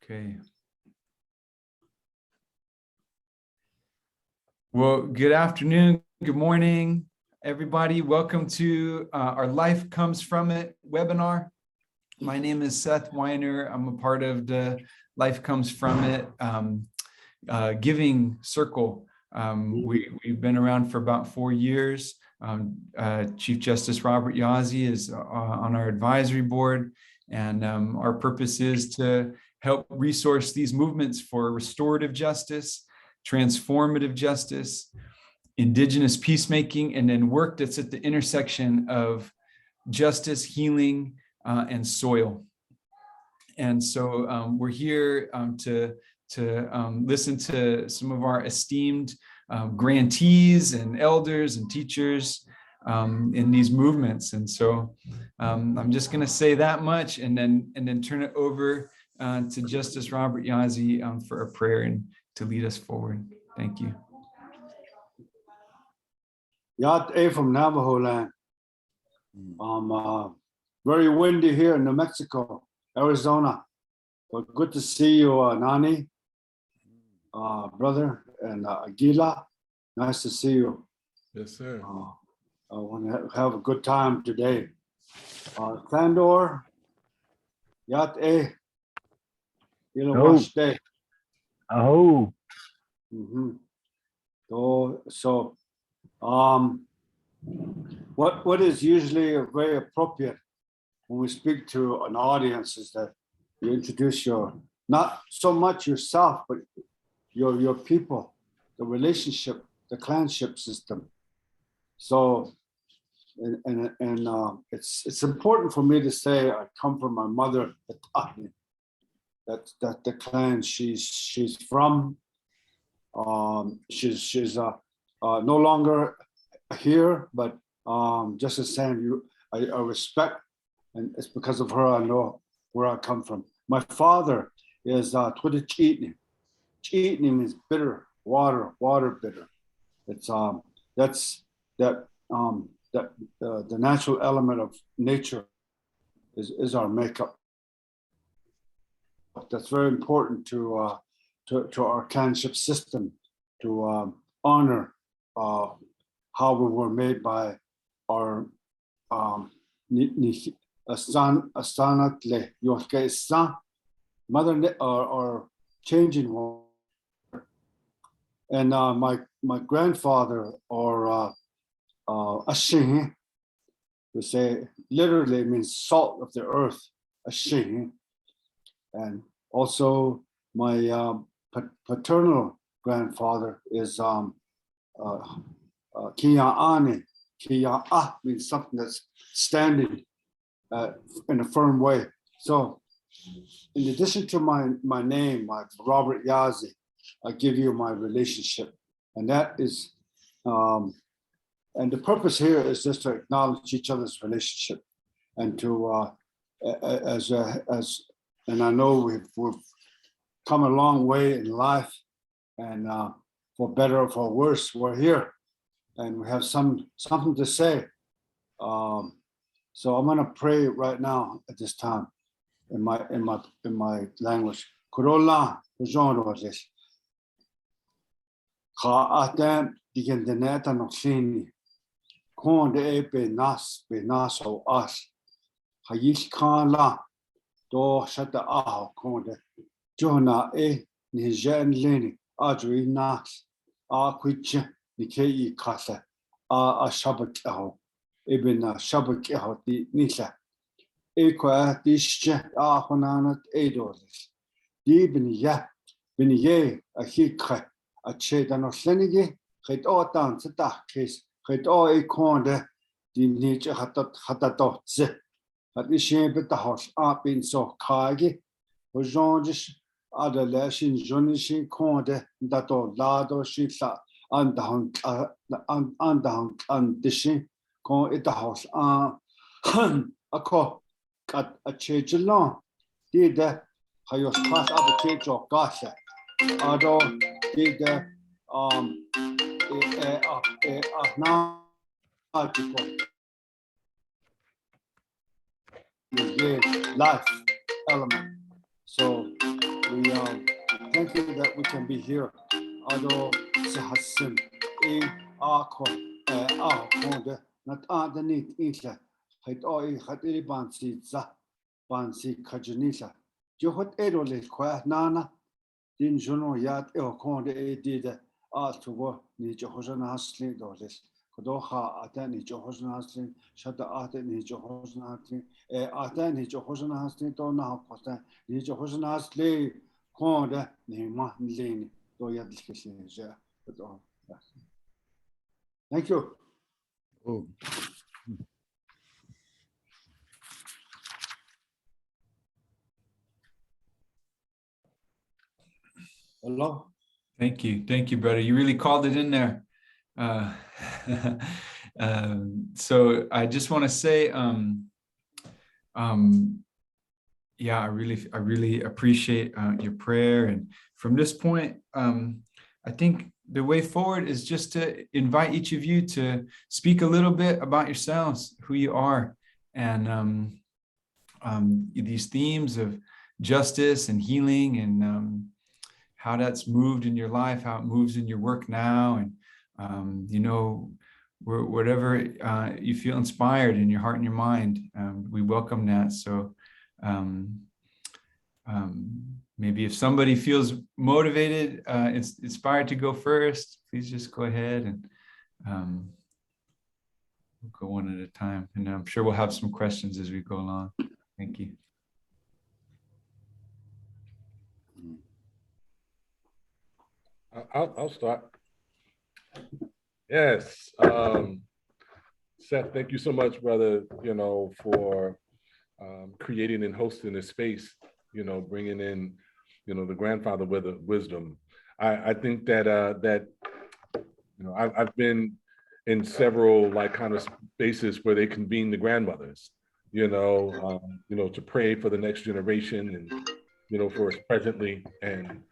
Okay. Well, good afternoon, good morning, everybody. Welcome to our Life Comes From It webinar. My name is Seth Weiner. I'm a part of the Life Comes From It giving circle. We've been around for about 4 years. Chief Justice Robert Yazzie is on our advisory board, and our purpose is to help resource these movements for restorative justice, transformative justice, indigenous peacemaking, and then work that's at the intersection of justice, healing, and soil. And so we're here to listen to some of our esteemed grantees and elders and teachers in these movements. And so I'm just going to say that much, and then turn it over to Justice Robert Yazzie for a prayer and to lead us forward. Thank you. Yat from Navajo land. Very windy here in New Mexico, Arizona. But good to see you, Nane, brother, and Aqeela. Nice to see you. Yes, sir. I want to have a good time today. Sandor, Yat Ilawashte. Oh. So, what is usually very appropriate when we speak to an audience is that you introduce not so much yourself, but your people, the relationship, the clanship system. So, and it's important for me to say I come from my mother, that the clan she's from. She's no longer here, but just as saying I respect, and it's because of her I know where I come from. My father is Twitter Cheatney. Cheatney means bitter, water bitter. It's the natural element of nature is our makeup. That's very important to our clanship system, to honor how we were made by our mother or changing water. And my grandfather, or Ashin, we say literally means salt of the earth, Ashin. And also my paternal grandfather is Kia'ani. Kia'a means something that's standing in a firm way. So in addition to my name, my Robert Yazzie, I give you my relationship. And that is, and the purpose here is just to acknowledge each other's relationship, and to, and I know we've come a long way in life, and for better or for worse, we're here, and we have something to say. So I'm going to pray right now at this time in my language. Kurola kujonrolis. Ka atem digendeneta noxini. Kon de be nas o as. Hayish kan la do shata aho konde. Jona nijen leni adri nas a kuche nikei kasa a shabat aho. Ibn shabat aho di nisa. Equa dische a honanat edolis. Di bin ye a hikre a chedan of Senigi, het all down to that case, het all a conde, di niche hatadotze. At the shame but the house are been so kagi, or Jean other lashing Jonishin conde, that all lado she sat underhung and dishing, con it the house a call. Got a change along. Did that? How you pass up a change of gosh. Although did the now life element. So We thank you that we can be here. Ado sahasim in ako konde not underneath incha. Hait oi hatiri bansi za bansi kajanisa. Johot erole kwa nana din jono yat konde did to go ni Jehoshana hasling doles. Kodoha atani Jehoshana hasling shata atani Jehoshana hasling atani Jehoshana hasling to na posta ni Jehoshana hasling konde ni ma leni do yat dikeshe. Thank you. Oh. Hello. Thank you, brother. You really called it in there. So I just want to say, yeah, I really appreciate your prayer. And from this point, I think the way forward is just to invite each of you to speak a little bit about yourselves, who you are, and these themes of justice and healing, and how that's moved in your life, how it moves in your work now, and you know, whatever you feel inspired in your heart and your mind, we welcome that. So maybe if somebody feels motivated, inspired to go first, please just go ahead, and we'll go one at a time. And I'm sure we'll have some questions as we go along. Thank you. I'll start. Yes. Seth, thank you so much, brother, for creating and hosting this space, bringing in, the grandfather wisdom. I think that, I've been in several kind of spaces where they convene the grandmothers, to pray for the next generation and, for us presently. And,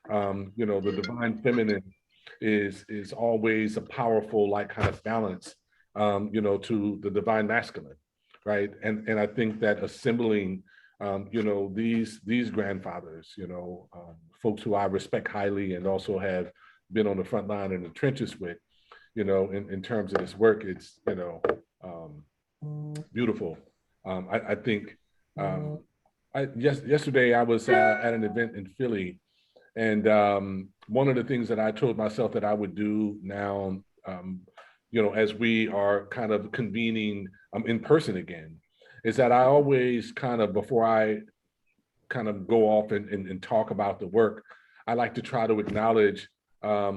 the divine feminine is always a powerful kind of balance, to the divine masculine, right? And I think that assembling, these grandfathers, folks who I respect highly and also have been on the front line in the trenches with, in terms of this work, it's, beautiful. I think yesterday I was at an event in Philly, and one of the things that I told myself that I would do now, as we are kind of convening in person again, is that I always kind of, before I kind of go off and talk about the work, I like to try to acknowledge, for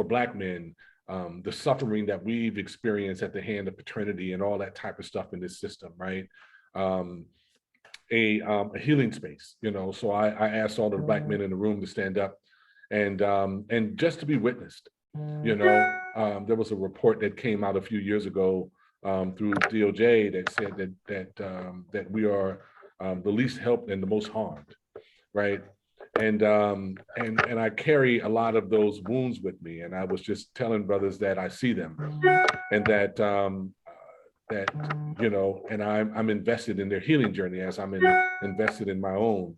Black men, the suffering that we've experienced at the hand of paternity and all that type of stuff in this system, right? A healing space, so I asked all the Black men in the room to stand up and just to be witnessed. There was a report that came out a few years ago through DOJ that said that we are the least helped and the most harmed, right? And I carry a lot of those wounds with me, and I was just telling brothers that I see them, and that and I'm invested in their healing journey as I'm invested in my own,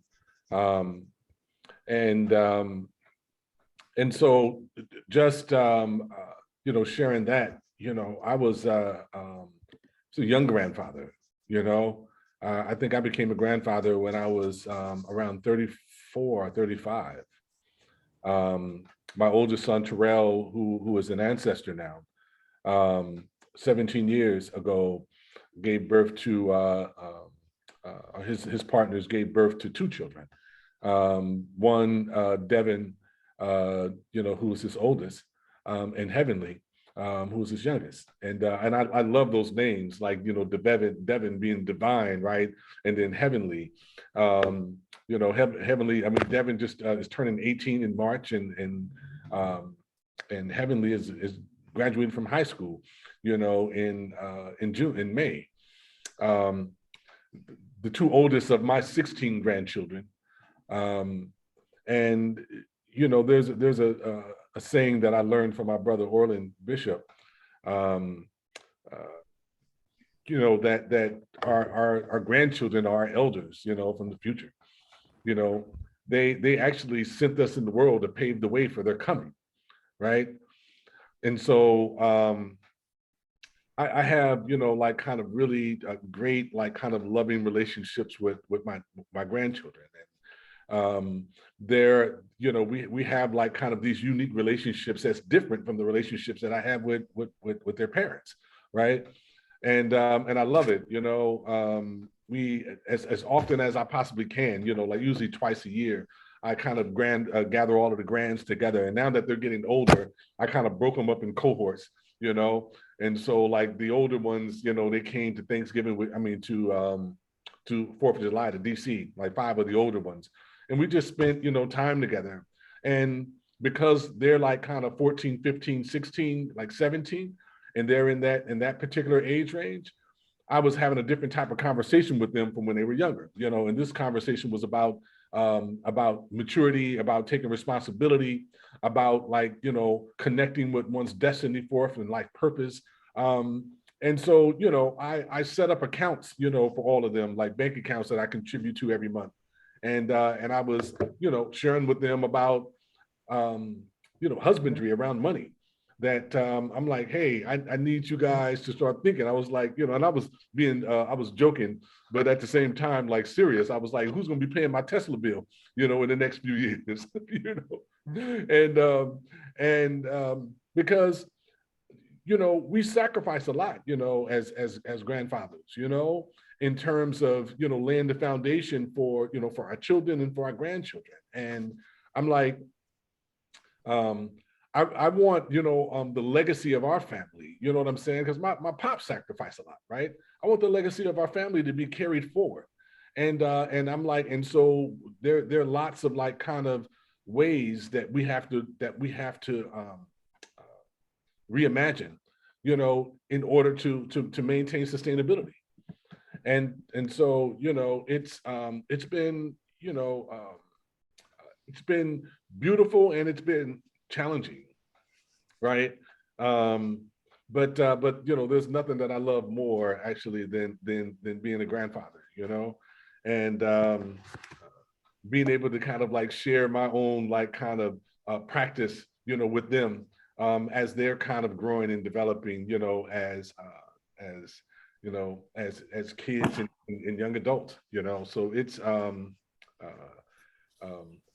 and so just sharing that, I was a young grandfather. I think I became a grandfather when I was around 34, 35. My oldest son Terrell, who is an ancestor now, 17 years ago, gave birth to his partners gave birth to two children. One, Devin, who's his oldest, and Heavenly, who's his youngest. And I love those names, like, Devin being divine, right? And then Heavenly, Heavenly, I mean, Devin just is turning 18 in March, and Heavenly is graduating from high school, in May. The two oldest of my 16 grandchildren. And there's a saying that I learned from my brother Orland Bishop, that our grandchildren are our elders, from the future. you know, they actually sent us in the world to pave the way for their coming, right? And so I have, you know, like kind of really great, like kind of loving relationships with my grandchildren. And they're, you know, we have like kind of these unique relationships that's different from the relationships that I have with their parents, right? And I love it, you know. We as often as I possibly can, you know, like usually twice a year, I kind of gather all of the grands together. And now that they're getting older, I kind of broke them up in cohorts, you know. And so like the older ones, you know, they came to Thanksgiving with, I mean, to 4th of July to DC, like 5 of the older ones. And we just spent, you know, time together. And because they're like kind of 14, 15, 16, like 17, and they're in that particular age range, I was having a different type of conversation with them from when they were younger, you know. And this conversation was about maturity, about taking responsibility, about like, you know, connecting with one's destiny forth and life purpose. And so, you know, I set up accounts, you know, for all of them, like bank accounts that I contribute to every month. And I was, you know, sharing with them about, you know, husbandry around money. That I'm like, hey, I need you guys to start thinking. I was like, you know, and I was joking, but at the same time, like serious. I was like, who's going to be paying my Tesla bill, you know, in the next few years, you know, and because, you know, we sacrifice a lot, you know, as grandfathers, you know, in terms of, you know, laying the foundation for, you know, for our children and for our grandchildren. And I'm like, I want, you know, the legacy of our family, you know what I'm saying? Because my pop sacrificed a lot, right? I want the legacy of our family to be carried forward. And I'm like, and so there are lots of like kind of ways that we have to reimagine, you know, in order to maintain sustainability. And so, you know, it's been, you know, it's been beautiful and it's been challenging, right? But you know, there's nothing that I love more actually than being a grandfather, you know, and being able to kind of like share my own like kind of practice, you know, with them as they're kind of growing and developing, you know, as you know, as kids and young adults, you know. So it's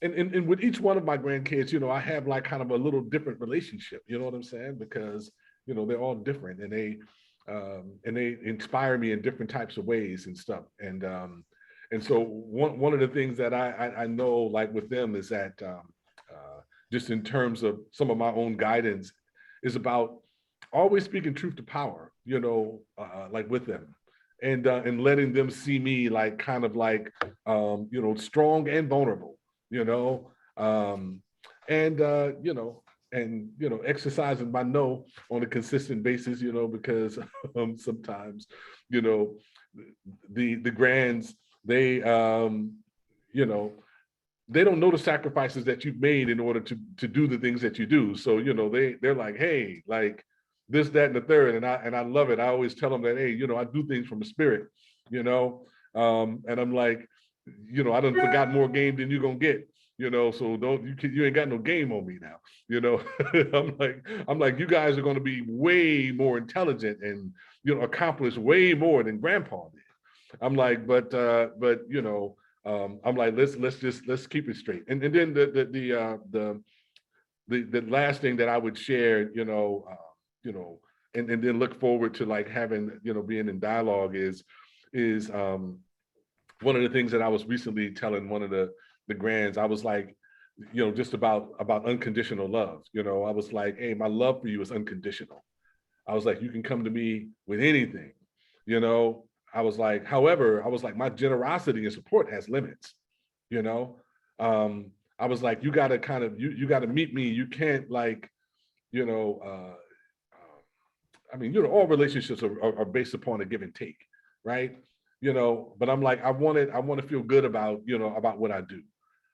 and with each one of my grandkids, you know, I have like kind of a little different relationship, you know what I'm saying? Because, you know, they're all different and they inspire me in different types of ways and stuff. And so one of the things that I know like with them is that just in terms of some of my own guidance is about always speaking truth to power, you know, like with them. And letting them see me like kind of like, you know, strong and vulnerable, you know, you know, and, you know, exercising my no on a consistent basis, you know, because sometimes, you know, the grands, they, you know, they don't know the sacrifices that you've made in order to do the things that you do. So, you know, they're like, hey, like, this, that, and the third. And I love it. I always tell them that, hey, you know, I do things from the spirit, you know, and I'm like, you know, I done forgot more game than you're going to get, you know, so you ain't got no game on me now, you know. I'm like, you guys are going to be way more intelligent and, you know, accomplish way more than grandpa did. I'm like, but you know, I'm like, let's keep it straight. And then the last thing that I would share, you know, and then look forward to like having, you know, being in dialogue is one of the things that I was recently telling one of the grands. I was like, you know, just about unconditional love. You know, I was like, hey, my love for you is unconditional. I was like, you can come to me with anything, you know. I was like, however, I was like, my generosity and support has limits, you know. I was like, you got to kind of, you got to meet me. You can't like, you know, I mean, you know, all relationships are based upon a give and take, right? You know, but I'm like, I want to feel good about, you know, about what I do,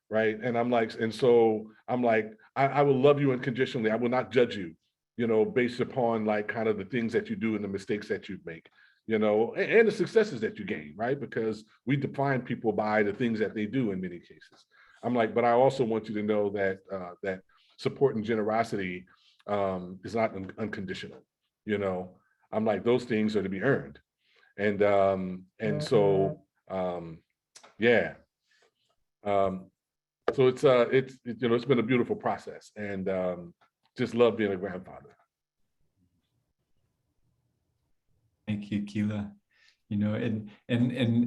right? And I'm like, and so I'm like, I will love you unconditionally. I will not judge you, you know, based upon like kind of the things that you do and the mistakes that you make. you know, and the successes that you gain, right? Because we define people by the things that they do in many cases. I'm like, but I also want you to know that that support and generosity is not unconditional. You know, I'm like, those things are to be earned, and so yeah. So it's you know, it's been a beautiful process, and just love being a grandfather. Thank you, Aqeela. You know, and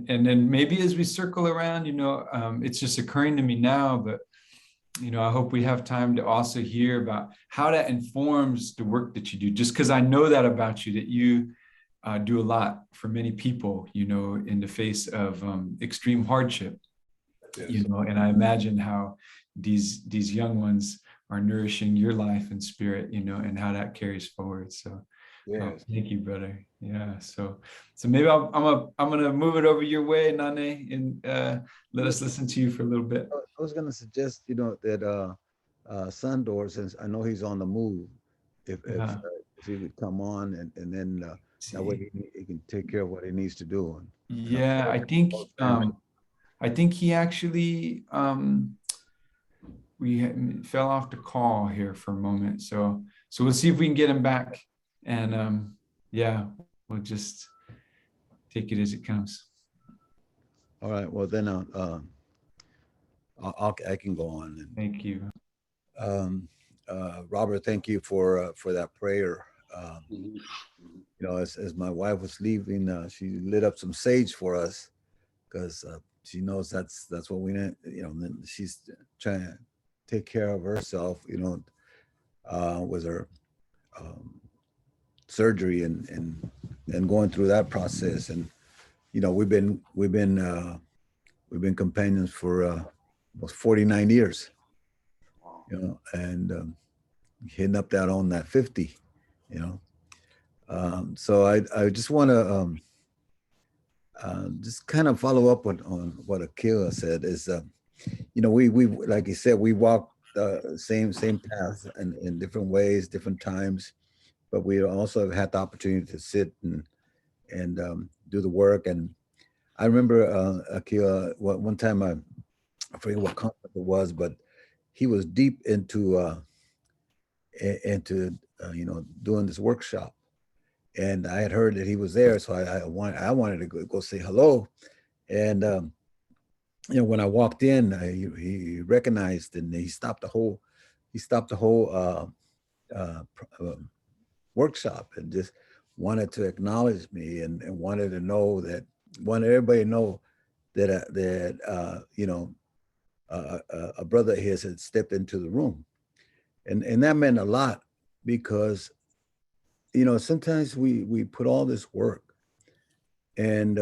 then maybe as we circle around, you know, it's just occurring to me now, but you know, I hope we have time to also hear about how that informs the work that you do. Just because I know that about you, that you do a lot for many people, you know, in the face of extreme hardship. Yes. You know, and I imagine how these young ones are nourishing your life and spirit, you know, and how that carries forward. So Yes. thank you, brother. Yeah. So maybe I'm gonna move it over your way, Nane, and let us listen to you for a little bit. I was gonna suggest, you know, that Sandor, since I know he's on the move, if he would come on and then that way he can take care of what he needs to do. Yeah, I think he actually fell off the call here for a moment. So we'll see if we can get him back, and yeah, we'll just take it as it comes. All right. Well, then I can go on. And, thank you. Robert, thank you for that prayer. You know, as my wife was leaving, she lit up some sage for us because she knows that's what we need. You know, she's trying to take care of herself. You know, with her surgery and going through that process. And you know, we've been companions for almost 49 years. You know, and hitting up on that 50. You know, so I just want to just kind of follow up on what Aqeela said. Is you know, we like you said, we walk the same path in different ways, different times, but we also have had the opportunity to sit and do the work. And I remember Aqeela, one time I forget what conference it was, but he was deep into you know, doing this workshop, and I had heard that he was there, so I wanted to go say hello. And you know, when I walked in, he recognized, and he stopped the whole workshop and just wanted to acknowledge me and wanted everybody to know that you know, a brother of his had stepped into the room, and that meant a lot, because you know, sometimes we put all this work, and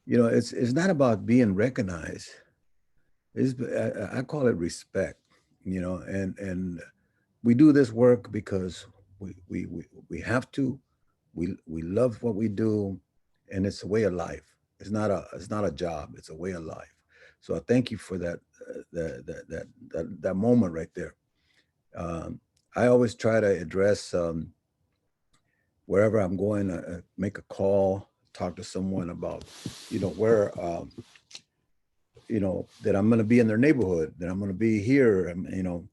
you know, it's not about being recognized. I call it respect, you know, and we do this work because we have to. We love what we do, and it's a way of life. It's not a job. It's a way of life. So I thank you for that moment right there. I always try to address wherever I'm going, make a call, talk to someone about, you know, where, you know, that I'm going to be in their neighborhood, that I'm going to be here. And, you know,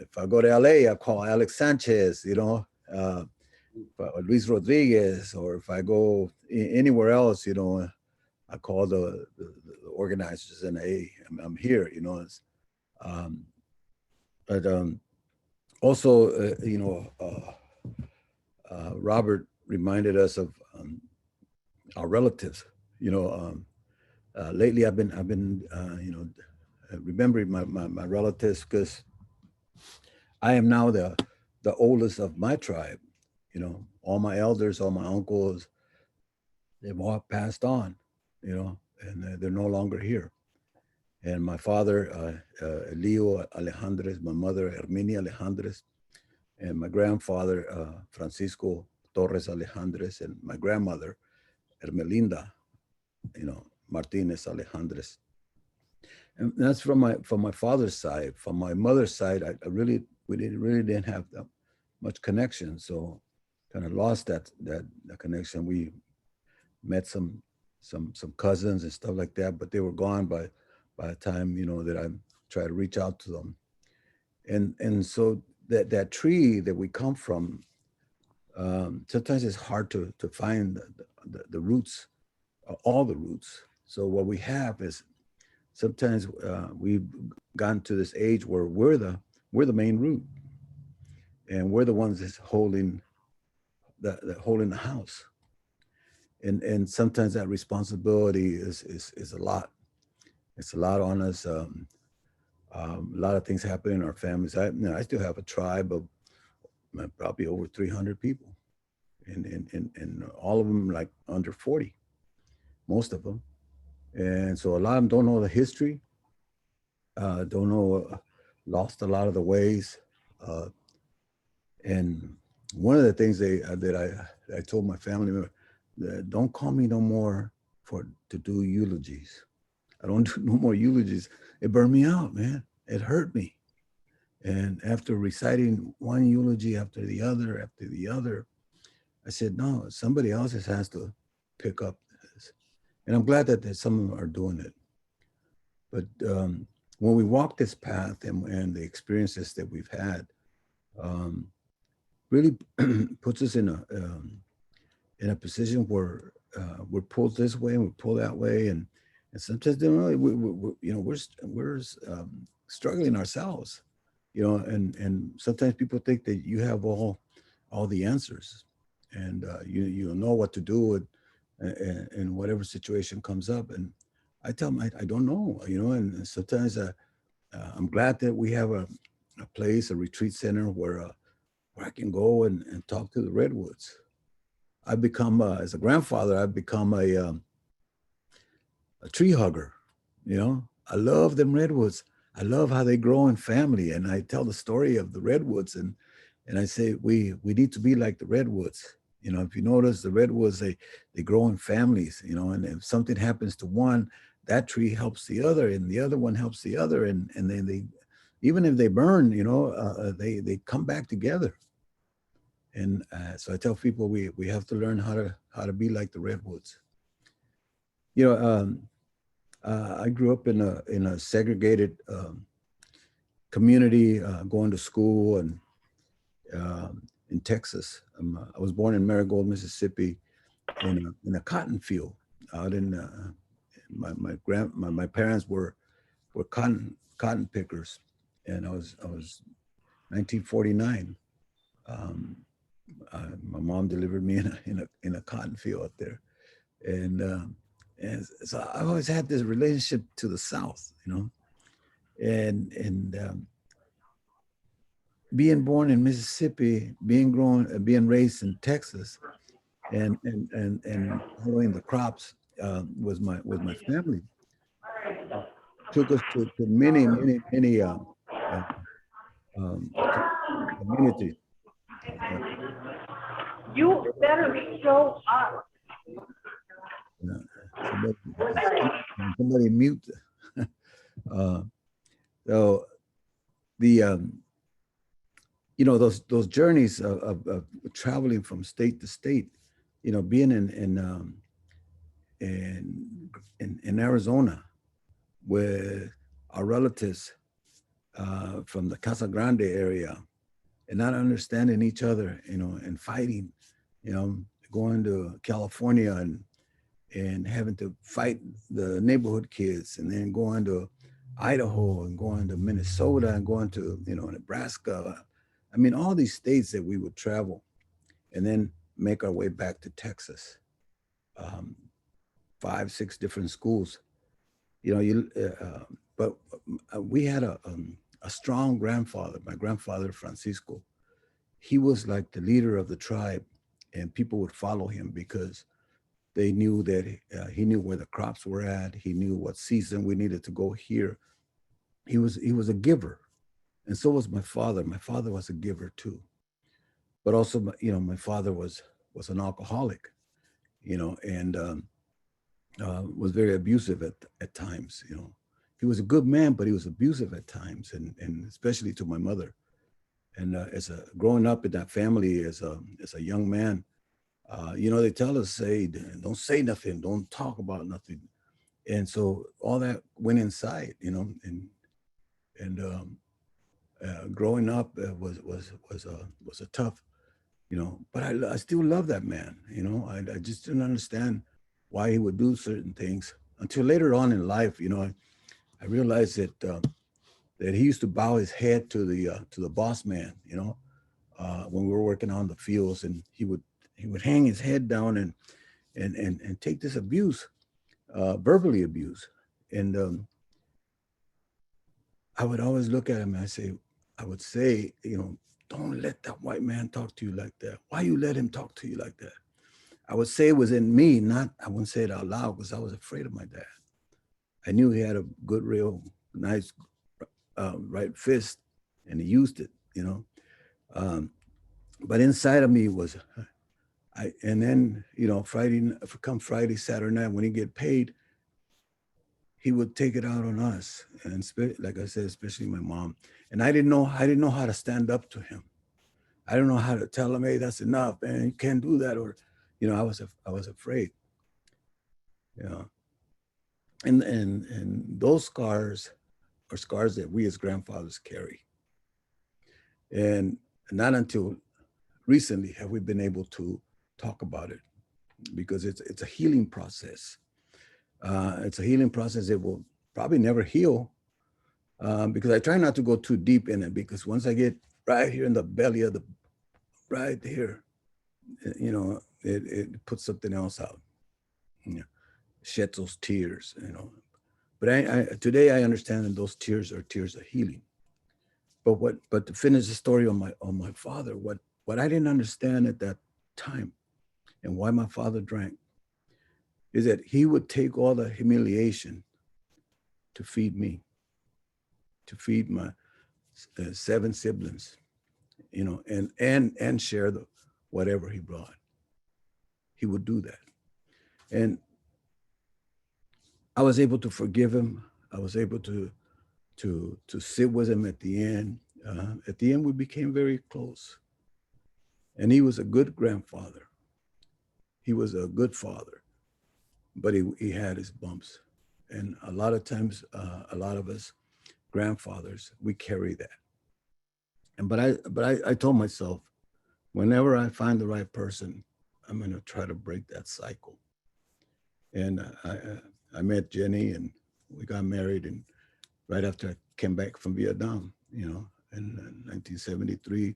if I go to LA, I call Alex Sanchez, you know, Luis Rodriguez, or if I go anywhere else, you know, I call the organizers and hey, I'm here, you know. But also, you know, Robert reminded us of our relatives. You know, lately I've been you know, remembering my relatives, because I am now the oldest of my tribe. You know, all my elders, all my uncles, they've all passed on. You know, and they're no longer here. And my father, Aqeela Alejandrez, my mother, Herminia Alejandrez, and my grandfather, Francisco Torres Alejandrez, and my grandmother, Hermelinda, you know, Martinez Alejandrez. And that's from my father's side. From my mother's side, we really didn't have that much connection. So kind of lost that connection. We met some cousins and stuff like that, but they were gone by the time, you know, that I tried to reach out to them. And so that tree that we come from, sometimes it's hard to find the roots, all the roots. So what we have is sometimes we've gotten to this age where we're the main root, and we're the ones that's holding the house. And sometimes that responsibility is a lot. It's a lot on us. A lot of things happen in our families. I still have a tribe of probably over 300 people, and all of them like under 40, most of them. And so a lot of them don't know the history, don't know, lost a lot of the ways. And one of the things that I told my family member, don't call me no more to do eulogies. I don't do no more eulogies. It burned me out, man. It hurt me. And after reciting one eulogy after the other, I said, no, somebody else has to pick up this. And I'm glad that some of them are doing it. But when we walk this path and the experiences that we've had, really puts us in a position where we're pulled this way and we're pulled that way, and sometimes we're struggling ourselves, you know, and sometimes people think that you have all the answers, and you know what to do in whatever situation comes up. And I tell them I don't know, you know, and sometimes I'm glad that we have a place, a retreat center where I can go and talk to the redwoods. I've become, as a grandfather, I've become a tree hugger, you know. I love them redwoods. I love how they grow in family. And I tell the story of the redwoods, and I say, we need to be like the redwoods. You know, if you notice, the redwoods, they grow in families, you know, and if something happens to one, that tree helps the other, and the other one helps the other. And then they, even if they burn, you know, they come back together. And so I tell people we have to learn how to be like the redwoods. You know, I grew up in a segregated community, going to school, and in Texas. I was born in Marigold, Mississippi, in a cotton field out in my parents were cotton pickers, and I was 1949. My mom delivered me in a cotton field out there, and so I've always had this relationship to the South, you know, and being born in Mississippi, being raised in Texas, and growing the crops with my family, took us to many communities. You better show up. Somebody mute. So the you know, those journeys of traveling from state to state, you know, being in Arizona with our relatives from the Casa Grande area, and not understanding each other, you know, and fighting, you know, going to California and having to fight the neighborhood kids, and then going to Idaho and going to Minnesota and going to, you know, Nebraska. I mean, all these states that we would travel and then make our way back to Texas. 5, 6 different schools, you know, but we had a strong grandfather, my grandfather, Francisco. He was like the leader of the tribe, and people would follow him because they knew that he knew where the crops were at. He knew what season we needed to go here. He was a giver. And so was my father. My father was a giver too. But also, you know, my father was an alcoholic, you know, and was very abusive at times, you know. He was a good man, but he was abusive at times, and especially to my mother. And as a growing up in that family as a young man, you know, they tell us, say, don't say nothing, don't talk about nothing. And so all that went inside, you know, and growing up was a tough, you know, but I still love that man, you know. I just didn't understand why he would do certain things until later on in life, you know. I realized that he used to bow his head to the boss man, you know, when we were working on the fields, and he would hang his head down and take this abuse, verbally abuse. And I would always look at him and I would say, you know, don't let that white man talk to you like that. Why you let him talk to you like that? I would say it was in me, I wouldn't say it out loud because I was afraid of my dad. I knew he had a good, real nice right fist, and he used it, you know. But inside of me was, and then, you know, Friday, Saturday night, when he get paid, he would take it out on us. And like I said, especially my mom. And I didn't know how to stand up to him. I don't know how to tell him, hey, that's enough, man. You can't do that. Or, you know, I was afraid. You know. And those scars are scars that we as grandfathers carry. And not until recently have we been able to talk about it, because it's a healing process. It's a healing process that will probably never heal, because I try not to go too deep in it, because once I get right here in the belly of right here, you know, it puts something else out. You know, sheds those tears, you know. But today I understand that those tears are tears of healing. But to finish the story on my father, what I didn't understand at that time, and why my father drank, is that he would take all the humiliation to feed me, to feed my 7 siblings, you know, and share whatever he brought. He would do that. And I was able to forgive him. I was able to sit with him at the end. At the end, we became very close. And he was a good grandfather. He was a good father, but he had his bumps. And a lot of times, a lot of us grandfathers, we carry that. And but I told myself, whenever I find the right person, I'm going to try to break that cycle. And I met Jenny, and we got married, and right after I came back from Vietnam, you know, in 1973.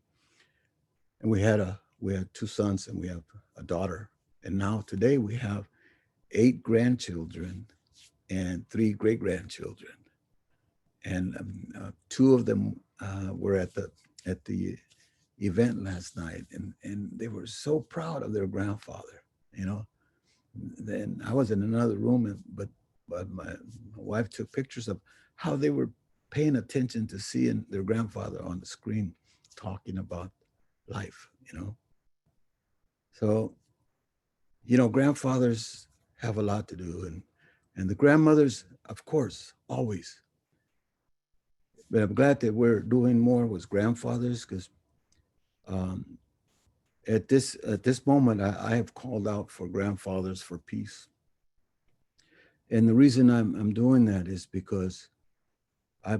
And we had 2 sons, and we have a daughter. And now today we have 8 grandchildren and 3 great-grandchildren. And 2 of them were at the event last night, and they were so proud of their grandfather, you know. Then I was in another room, but my wife took pictures of how they were paying attention to seeing their grandfather on the screen talking about life, you know. So, you know, grandfathers have a lot to do, and the grandmothers, of course, always. But I'm glad that we're doing more with grandfathers, because at this moment, I have called out for grandfathers for peace. And the reason I'm doing that is because I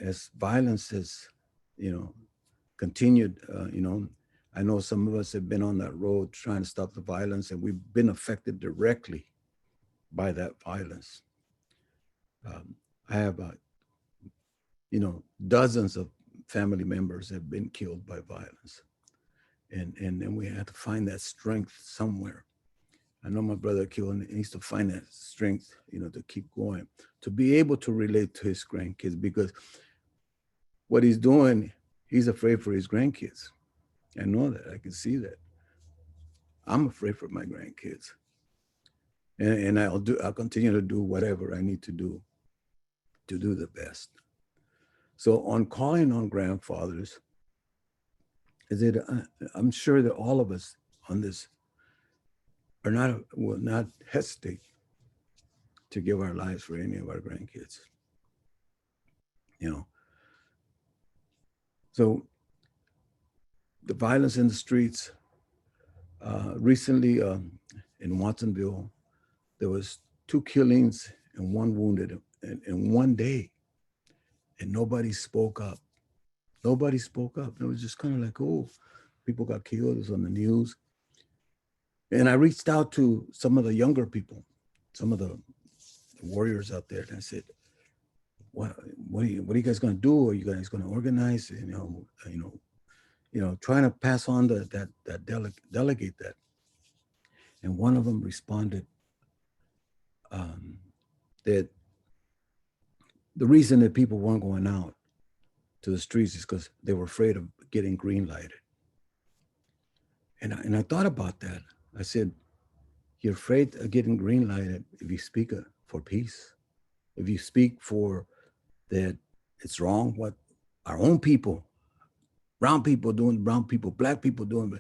as violence has, you know, continued, you know, I know some of us have been on that road trying to stop the violence, and we've been affected directly by that violence. I have, you know, dozens of family members have been killed by violence. And then we had to find that strength somewhere. I know my brother Aqeela needs to find that strength, you know, to keep going, to be able to relate to his grandkids, because what he's doing, he's afraid for his grandkids. I know that, I can see that. I'm afraid for my grandkids. And I'll continue to do whatever I need to do the best. So on calling on grandfathers, I'm sure that all of us on this will not hesitate to give our lives for any of our grandkids, you know. So the violence in the streets. Recently in Watsonville, there was 2 killings and 1 wounded in one day, and nobody spoke up. Nobody spoke up. It was just kind of like, oh, people got killed. It was on the news. And I reached out to some of the younger people, some of the warriors out there, and I said, what are you guys going to do? Are you guys going to organize? Trying to pass on delegate that. And one of them responded that the reason that people weren't going out to the streets is because they were afraid of getting green lighted. And I thought about that. I said, you're afraid of getting green lighted if you speak for peace, if you speak for that it's wrong what our own people, brown people doing to brown people, black people doing,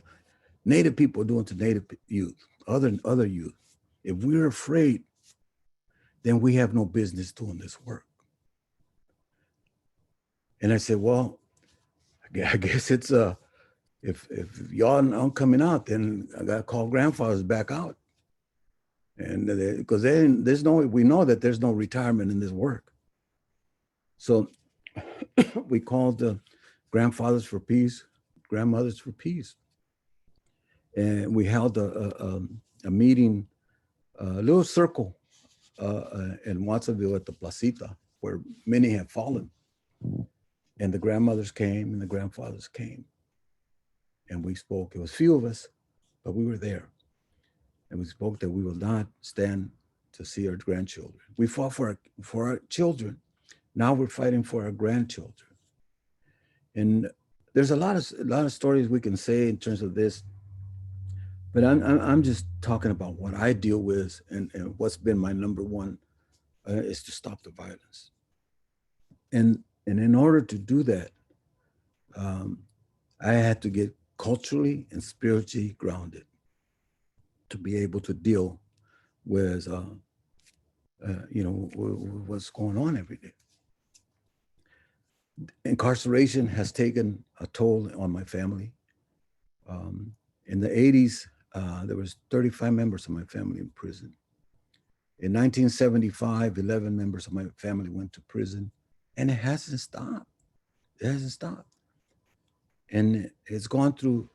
native people doing to native youth, other youth. If we're afraid, then we have no business doing this work. And I said, well, I guess it's if y'all aren't coming out, then I got to call grandfathers back out. And because we know that there's no retirement in this work. So we called the Grandfathers for Peace, Grandmothers for Peace. And we held a meeting, a little circle in Watsonville at the Placita, where many have fallen. And the grandmothers came and the grandfathers came. And we spoke. It was few of us, but we were there. And we spoke that we will not stand to see our grandchildren. We fought for our children. Now we're fighting for our grandchildren. And there's a lot of stories we can say in terms of this, but I'm just talking about what I deal with and what's been my number one is to stop the violence. And in order to do that, I had to get culturally and spiritually grounded to be able to deal with what's going on every day. Incarceration has taken a toll on my family. In the 80s, there was 35 members of my family in prison. In 1975, 11 members of my family went to prison, and it hasn't stopped. It hasn't stopped. And it's gone through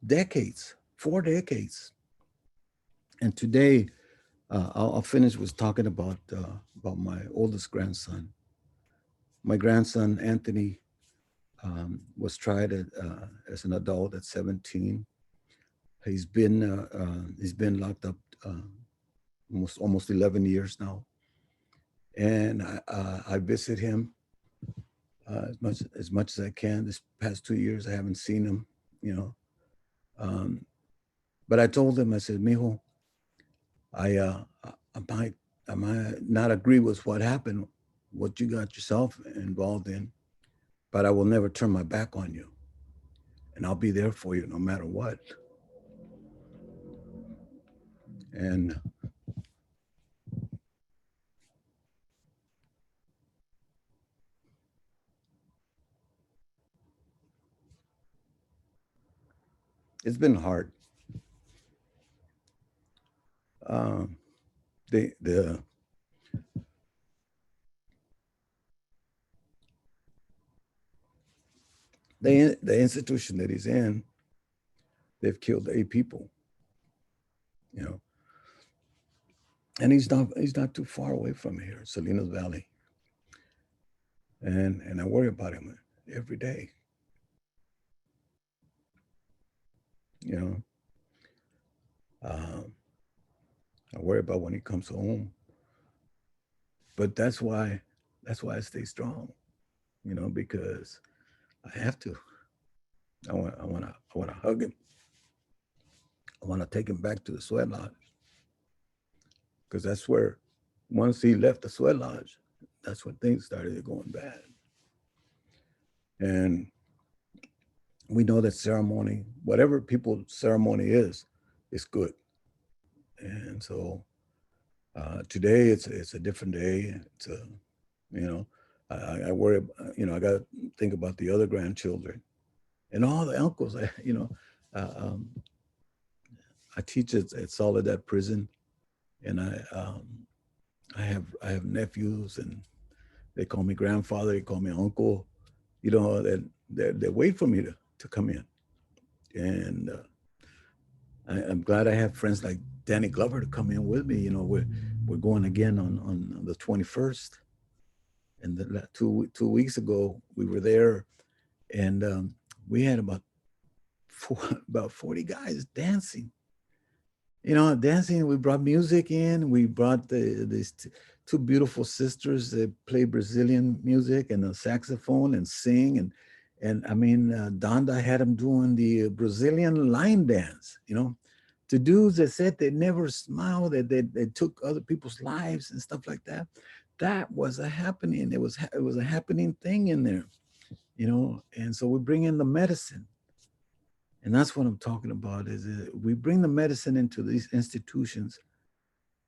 decades, 4 decades. And today, I'll finish with talking about my oldest grandson. My grandson, Anthony, was tried as an adult at 17. He's been locked up almost 11 years now. And I visit him as much as I can. This past 2 years, I haven't seen him, But I told him, I said, mijo, I might not agree with what happened, what you got yourself involved in, but I will never turn my back on you. And I'll be there for you no matter what. And it's been hard. The institution that he's in, they've killed 8 people, and he's not too far away from here, Salinas Valley. And I worry about him every day. I worry about when he comes home. But that's why I stay strong, because I have to. I want to hug him. I want to take him back to the sweat lodge, because that's where, once he left the sweat lodge, that's when things started going bad. And we know that ceremony, whatever people's ceremony is good. And so today it's a different day. It's I worry, I got to think about the other grandchildren and all the uncles. I teach at Soledad Prison, and I have nephews, and they call me grandfather. They call me uncle. They wait for me to come in, and I'm glad I have friends like Danny Glover to come in with me. We're going again on the 21st, and two weeks ago we were there, and we had about 40 guys dancing. Dancing. We brought music in. We brought these two beautiful sisters that play Brazilian music and a saxophone and sing. And I mean, Donda had them doing the Brazilian line dance, to dudes that said they never smiled, that they took other people's lives and stuff like that. That was a happening. It was a happening thing in there, and so we bring in the medicine. And that's what I'm talking about, is we bring the medicine into these institutions.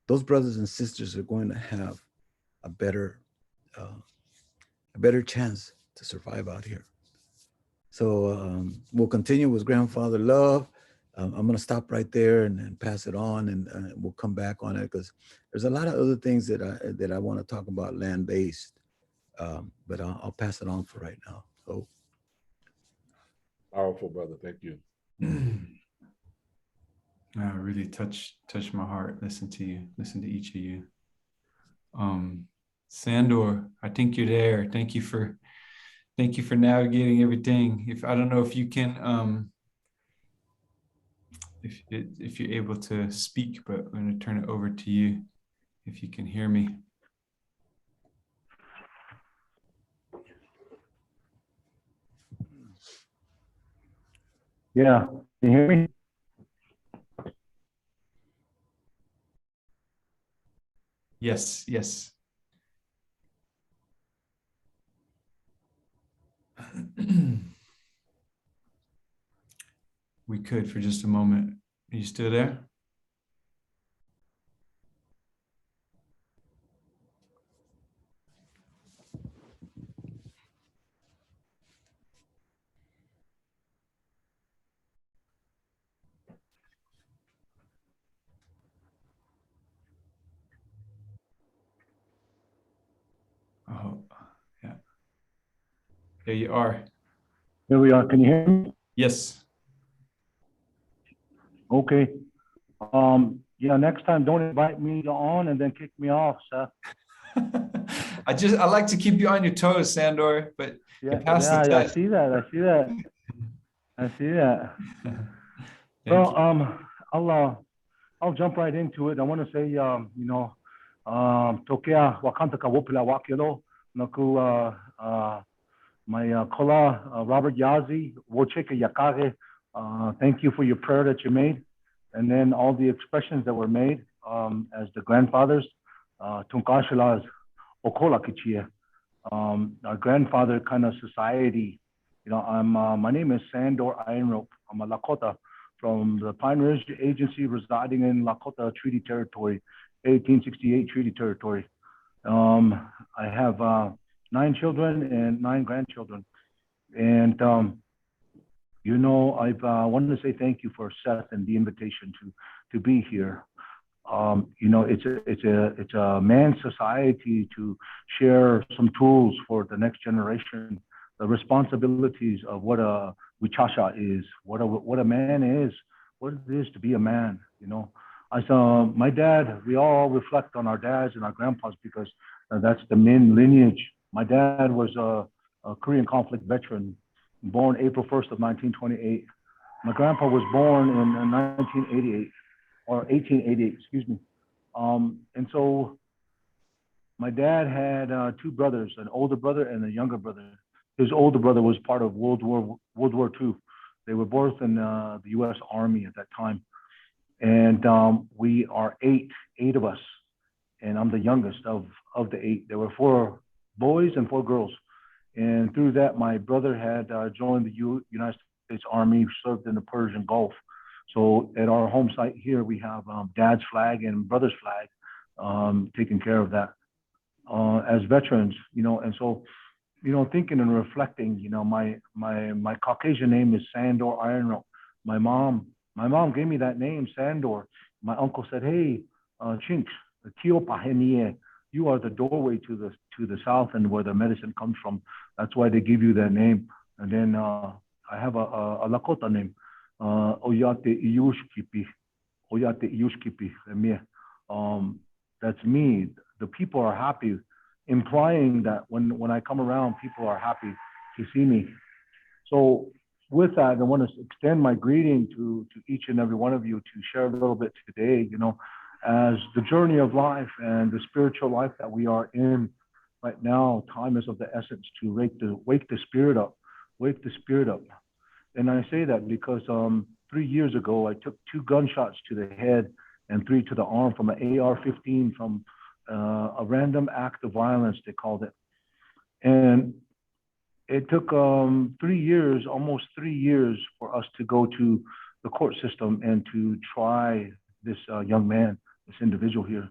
Those brothers and sisters are going to have a better chance to survive out here. So we'll continue with Grandfather Love. I'm going to stop right there and pass it on, and we'll come back on it, because there's a lot of other things that I want to talk about land-based, but I'll pass it on for right now. So. Powerful, brother. Thank you. Really touched my heart. Listen to each of you. Sandor, I think you're there. Thank you for navigating everything. I don't know if you can, if you're able to speak, but I'm going to turn it over to you if you can hear me. Yeah, can you hear me? Yes. We could for just a moment. Are you still there? Oh, yeah. There you are. Here we are. Can you hear me? Yes. Okay. Next time don't invite me on and then kick me off, Seth. I like to keep you on your toes, Sandor, but Yeah, you passed the I test. see that. Thank you. I'll jump right into it. I want to say, Tokea wakanta ka wopila wakilo naku my kola Robert Yazzie wocheka yakage. Thank you for your prayer that you made, and then all the expressions that were made as the grandfathers. Tunkashilas okola kichia. Our grandfather kind of society. My name is Sandor Iron Rope. I'm a Lakota from the Pine Ridge Agency residing in Lakota Treaty Territory, 1868 Treaty Territory. I have 9 children and 9 grandchildren. And, I wanted to say thank you for Seth and the invitation to be here. It's a man's society to share some tools for the next generation, the responsibilities of what a Wichasha is, what a man is, what it is to be a man. I saw my dad. We all reflect on our dads and our grandpas because that's the main lineage. My dad was a Korean conflict veteran, born April 1st of 1928. My grandpa was born in 1988 or 1888, excuse me. And so my dad had 2 brothers, an older brother and a younger brother. His older brother was part of World War II. They were both in the U.S. Army at that time. And we are 8 of us. And I'm the youngest of the 8. There were 4 boys and 4 girls. And through that, my brother had joined the United States Army, served in the Persian Gulf. So at our home site here, we have dad's flag and brother's flag, taking care of that as veterans, and so thinking and reflecting, my Caucasian name is Sandor Iron Rope. My mom gave me that name, Sandor. My uncle said, "Hey, Chinks, you are the doorway to the south and where the medicine comes from. That's why they give you that name." And then I have a Lakota name, Oyate Iyushkipi. That's me. The people are happy, implying that when I come around, people are happy to see me. So with that, I want to extend my greeting to each and every one of you to share a little bit today, as the journey of life and the spiritual life that we are in right now. Time is of the essence to wake the spirit up, And I say that because 3 years ago, I took 2 gunshots to the head and 3 to the arm from an AR-15 from a random act of violence, they called it. And it took 3 years, almost 3 years, for us to go to the court system and to try this young man, this individual here.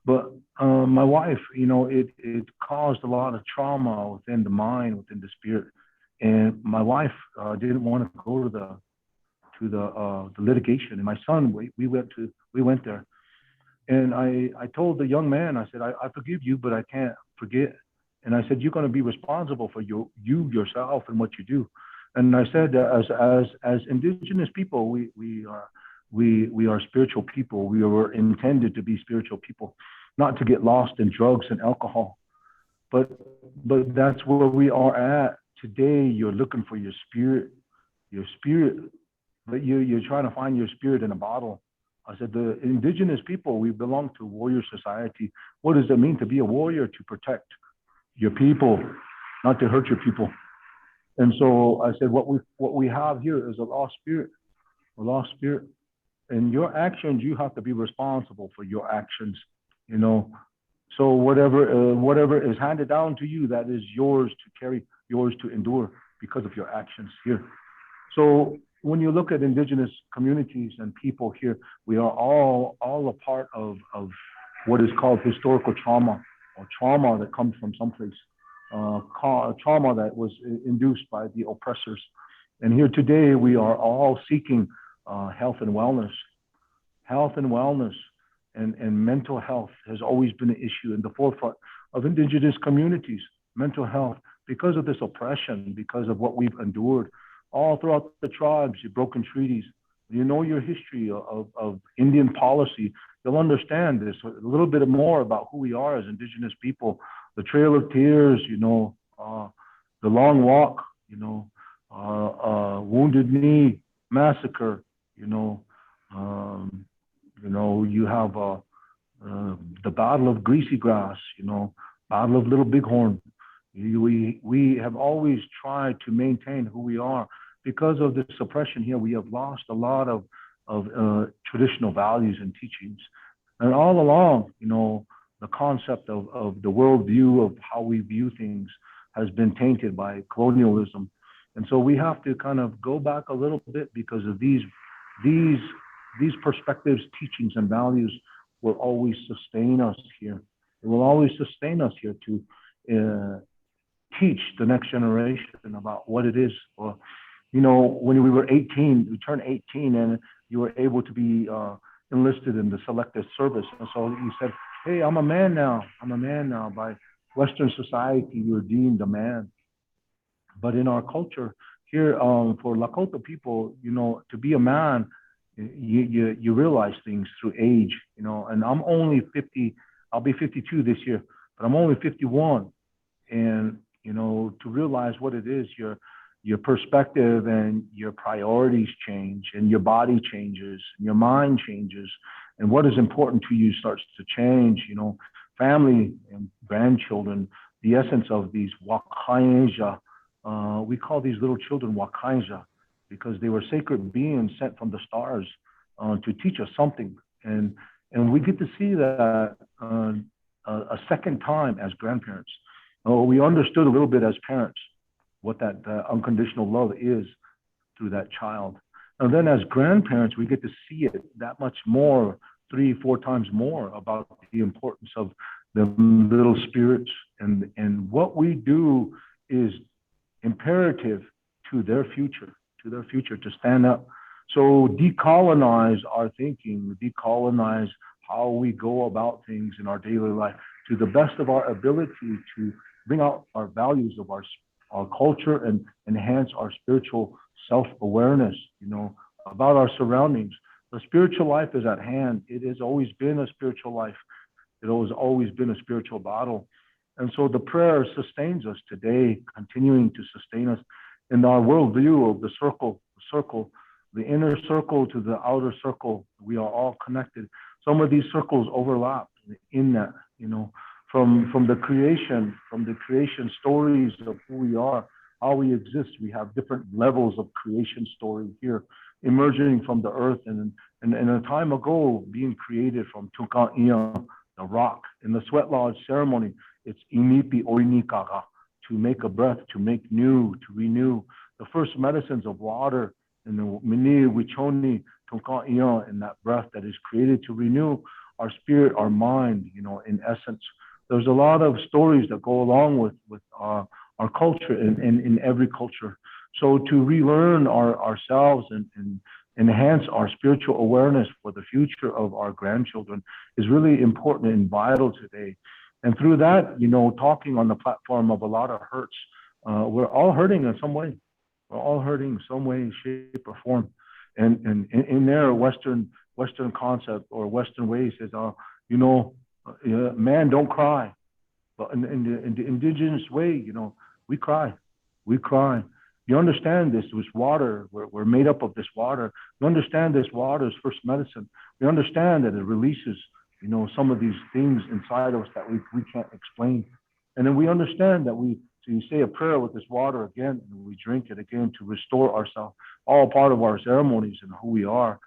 But my wife, it caused a lot of trauma within the mind, within the spirit. And my wife didn't want to go to the litigation. And my son, we went there. And I told the young man, I said, I forgive you, but I can't forget. And I said, you're going to be responsible for you yourself and what you do. And I said, as indigenous people, we are spiritual people. We were intended to be spiritual people, not to get lost in drugs and alcohol. But that's where we are at today. You're looking for your spirit, but you're trying to find your spirit in a bottle. I said, the indigenous people, we belong to warrior society. What does it mean to be a warrior? To protect your people, not to hurt your people. And so I said, what we have here is a lost spirit. And your actions, you have to be responsible for your actions, So whatever is handed down to you, that is yours to carry, yours to endure because of your actions here. So when you look at indigenous communities and people here, we are all a part of what is called historical trauma, or trauma that comes from someplace, trauma that was induced by the oppressors. And here today, we are all seeking health and wellness. And mental health has always been an issue in the forefront of indigenous communities. Mental health, because of this oppression, because of what we've endured all throughout the tribes, your broken treaties. You know your history of Indian policy. You'll understand this a little bit more about who we are as indigenous people. The Trail of Tears, the Long Walk, Wounded Knee Massacre, you have the Battle of Greasy Grass, Battle of Little Bighorn. We have always tried to maintain who we are. Because of the suppression here, we have lost a lot of traditional values and teachings. And all along, the concept of the worldview of how we view things has been tainted by colonialism. And so we have to kind of go back a little bit, because of these perspectives, teachings, and values will always sustain us here. It will always sustain us here to teach the next generation about what it is. When we were 18, we turned 18, and you were able to be enlisted in the selective service. And so you said, hey, I'm a man now. By Western society, you're deemed a man. But in our culture here, for Lakota people, to be a man, you realize things through age, and I'm only 50, I'll be 52 this year, but I'm only 51. And, to realize what it is, your perspective and your priorities change, and your body changes, and your mind changes, and what is important to you starts to change, family and grandchildren, the essence of these Wakainja. We call these little children Wakainja because they were sacred beings sent from the stars to teach us something. And we get to see that a second time as grandparents. We understood a little bit as parents what that unconditional love is through that child. And then as grandparents, we get to see it that much more, 3-4 times more, about the importance of the little spirits. And what we do is imperative to their future, to stand up. So decolonize our thinking, decolonize how we go about things in our daily life to the best of our ability to bring out our values of our culture and enhance our spiritual self-awareness, about our surroundings. The spiritual life is at hand. It has always been a spiritual life. It has always been a spiritual battle. And so the prayer sustains us today, continuing to sustain us in our worldview of the circle, the inner circle to the outer circle. We are all connected. Some of these circles overlap in that, from the creation stories of who we are, how we exist. We have different levels of creation story here, emerging from the earth and a time ago being created from Tunka'ia, the rock. In the sweat lodge ceremony, it's inipi oinikaga, to make a breath, to make new, to renew. The first medicines of water and the mini wichoni Tunka'ia, in that breath that is created to renew our spirit, our mind, in essence. There's a lot of stories that go along with our culture in every culture. So to relearn ourselves and enhance our spiritual awareness for the future of our grandchildren is really important and vital today. And through that, talking on the platform of a lot of hurts, we're all hurting in some way. We're all hurting in some way, shape, or form. And in their Western concept or Western ways says, man, don't cry. But in the indigenous way, we cry. We cry. You understand this water, we're made up of this water. You understand this water is first medicine. We understand that it releases, some of these things inside of us that we can't explain. And then we understand that so you say a prayer with this water again, and we drink it again to restore ourselves, all part of our ceremonies and who we are.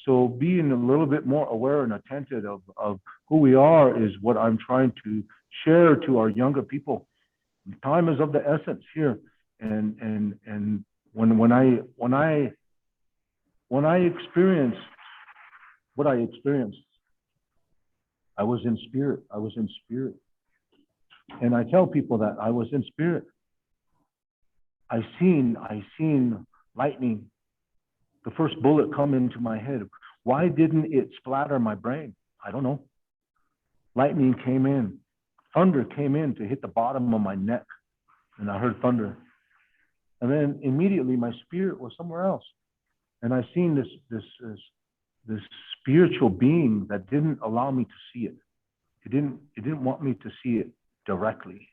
So being a little bit more aware and attentive of who we are is what I'm trying to share to our younger people. Time is of the essence here. And when I experienced what I experienced, I was in spirit. And I tell people that I was in spirit. I seen lightning, the first bullet come into my head. Why didn't it splatter my brain? I don't know. Lightning came in. Thunder came in to hit the bottom of my neck. And I heard thunder. And then immediately my spirit was somewhere else. And I seen this spiritual being that didn't allow me to see it. It didn't want me to see it directly.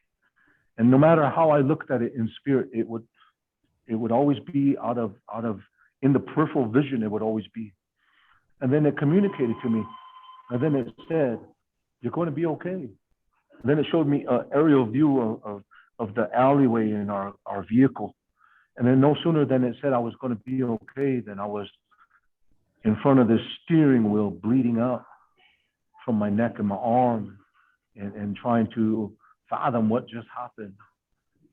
And no matter how I looked at it in spirit, it would always be out of in the peripheral vision, it would always be. And then it communicated to me. And then it said, you're going to be okay. And then it showed me an aerial view of the alleyway in our vehicle. And then no sooner than it said I was going to be okay, than I was in front of this steering wheel bleeding out from my neck and my arm and trying to fathom what just happened.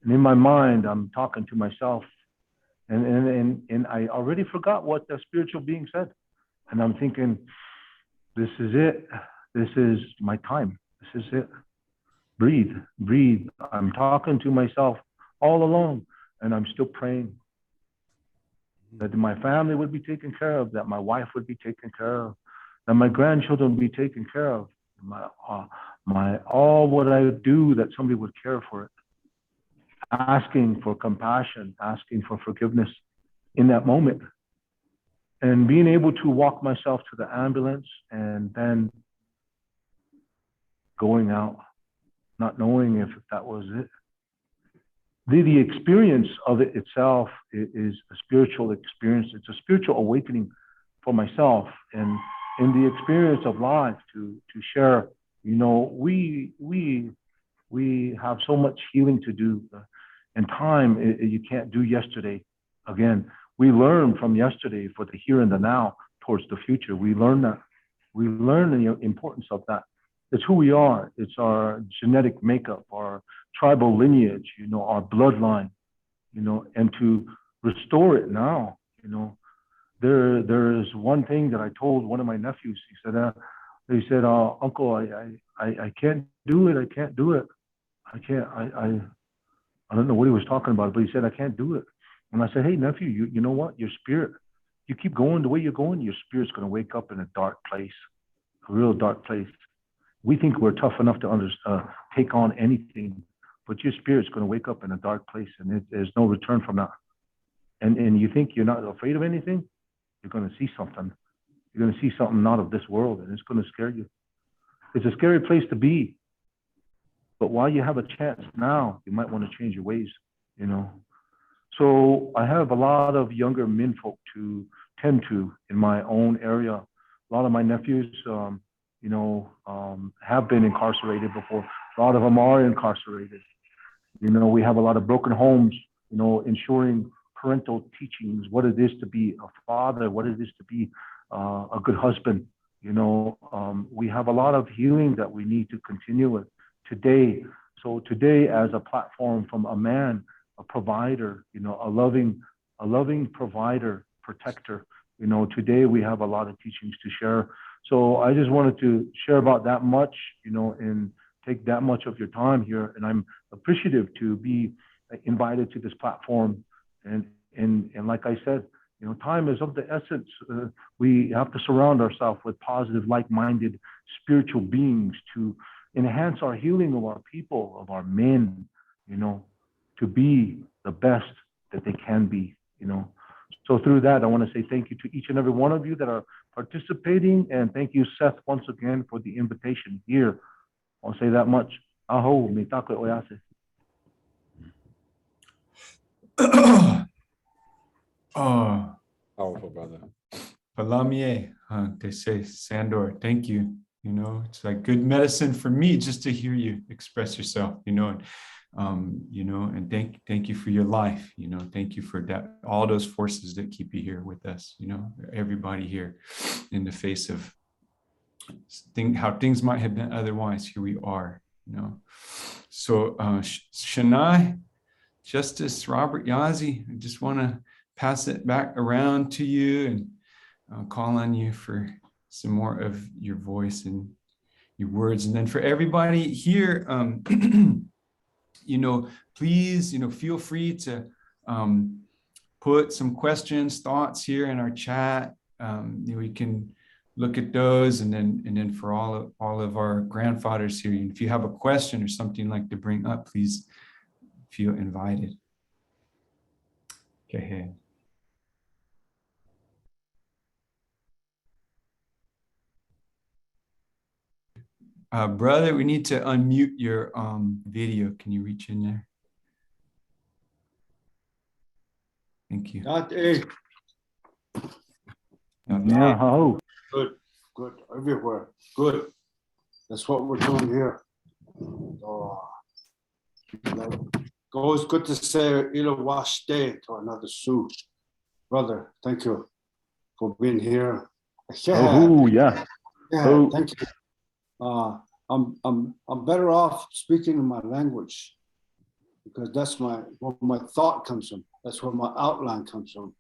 And in my mind, I'm talking to myself and I already forgot what the spiritual being said. And I'm thinking, this is it. This is my time. This is it. Breathe. I'm talking to myself all alone. And I'm still praying that my family would be taken care of, that my wife would be taken care of, that my grandchildren would be taken care of, all what I would do, that somebody would care for it. Asking for compassion, asking for forgiveness in that moment. And being able to walk myself to the ambulance and then going out, not knowing if that was it. The experience of it itself is a spiritual experience. It's a spiritual awakening for myself, and in the experience of life to share. We have so much healing to do, and time you can't do yesterday again. We learn from yesterday for the here and the now towards the future. We learn that. We learn the importance of that. It's who we are. It's our genetic makeup, our tribal lineage, our bloodline, and to restore it now, There is one thing that I told one of my nephews. He said, Uncle, I can't do it. I can't do it. I don't know what he was talking about, but he said, I can't do it. And I said, hey, nephew, you know what? Your spirit, you keep going the way you're going, your spirit's going to wake up in a dark place, a real dark place. We think we're tough enough to take on anything, but your spirit's going to wake up in a dark place, and there's no return from that. And you think you're not afraid of anything, you're going to see something. You're going to see something not of this world, and it's going to scare you. It's a scary place to be. But while you have a chance now, you might want to change your ways, you know. So I have a lot of younger men folk to tend to in my own area. A lot of my nephews, have been incarcerated before. A lot of them are incarcerated. You know, we have a lot of broken homes, you know, ensuring parental teachings, what it is to be a father, what it is to be a good husband. You know, we have a lot of healing that we need to continue with today. So today, as a platform from a man, a provider, you know, a loving provider, protector, you know, today we have a lot of teachings to share. So I just wanted to share about that much, you know, and take that much of your time here. And I'm appreciative to be invited to this platform. And like I said, you know, time is of the essence. We have to surround ourselves with positive, like-minded spiritual beings to enhance our healing of our people, of our men, you know, to be the best that they can be, you know. So through that, I want to say thank you to each and every one of you that are participating. And thank you, Seth, once again for the invitation here. I'll say that much. Aho, me take oyase. Oh, Powerful, brother. Palamie, they say, Sandor, thank you. You know, it's like good medicine for me just to hear you express yourself, you know, and thank you for your life, you know, thank you for that, all those forces that keep you here with us, you know, everybody here in the face of how things might have been otherwise, here we are, you know. So Shania, Justice Robert Yazzie, I just want to pass it back around to you and call on you for some more of your voice and your words. And then for everybody here, you know, please, you know, feel free to put some questions, thoughts here in our chat. You know, we can look at those, and then for all of our grandfathers here, if you have a question or something like to bring up, please feel invited. Go ahead. Brother, we need to unmute your video. Can you reach in there? Thank you. Yeah, oh. Good, everywhere. Good. That's what we're doing here. It's good to say Ilawash Day to another Sioux. Brother, thank you for being here. Oh, yeah. Yeah, thank you. I'm better off speaking in my language because that's where my thought comes from. That's where my outline comes from.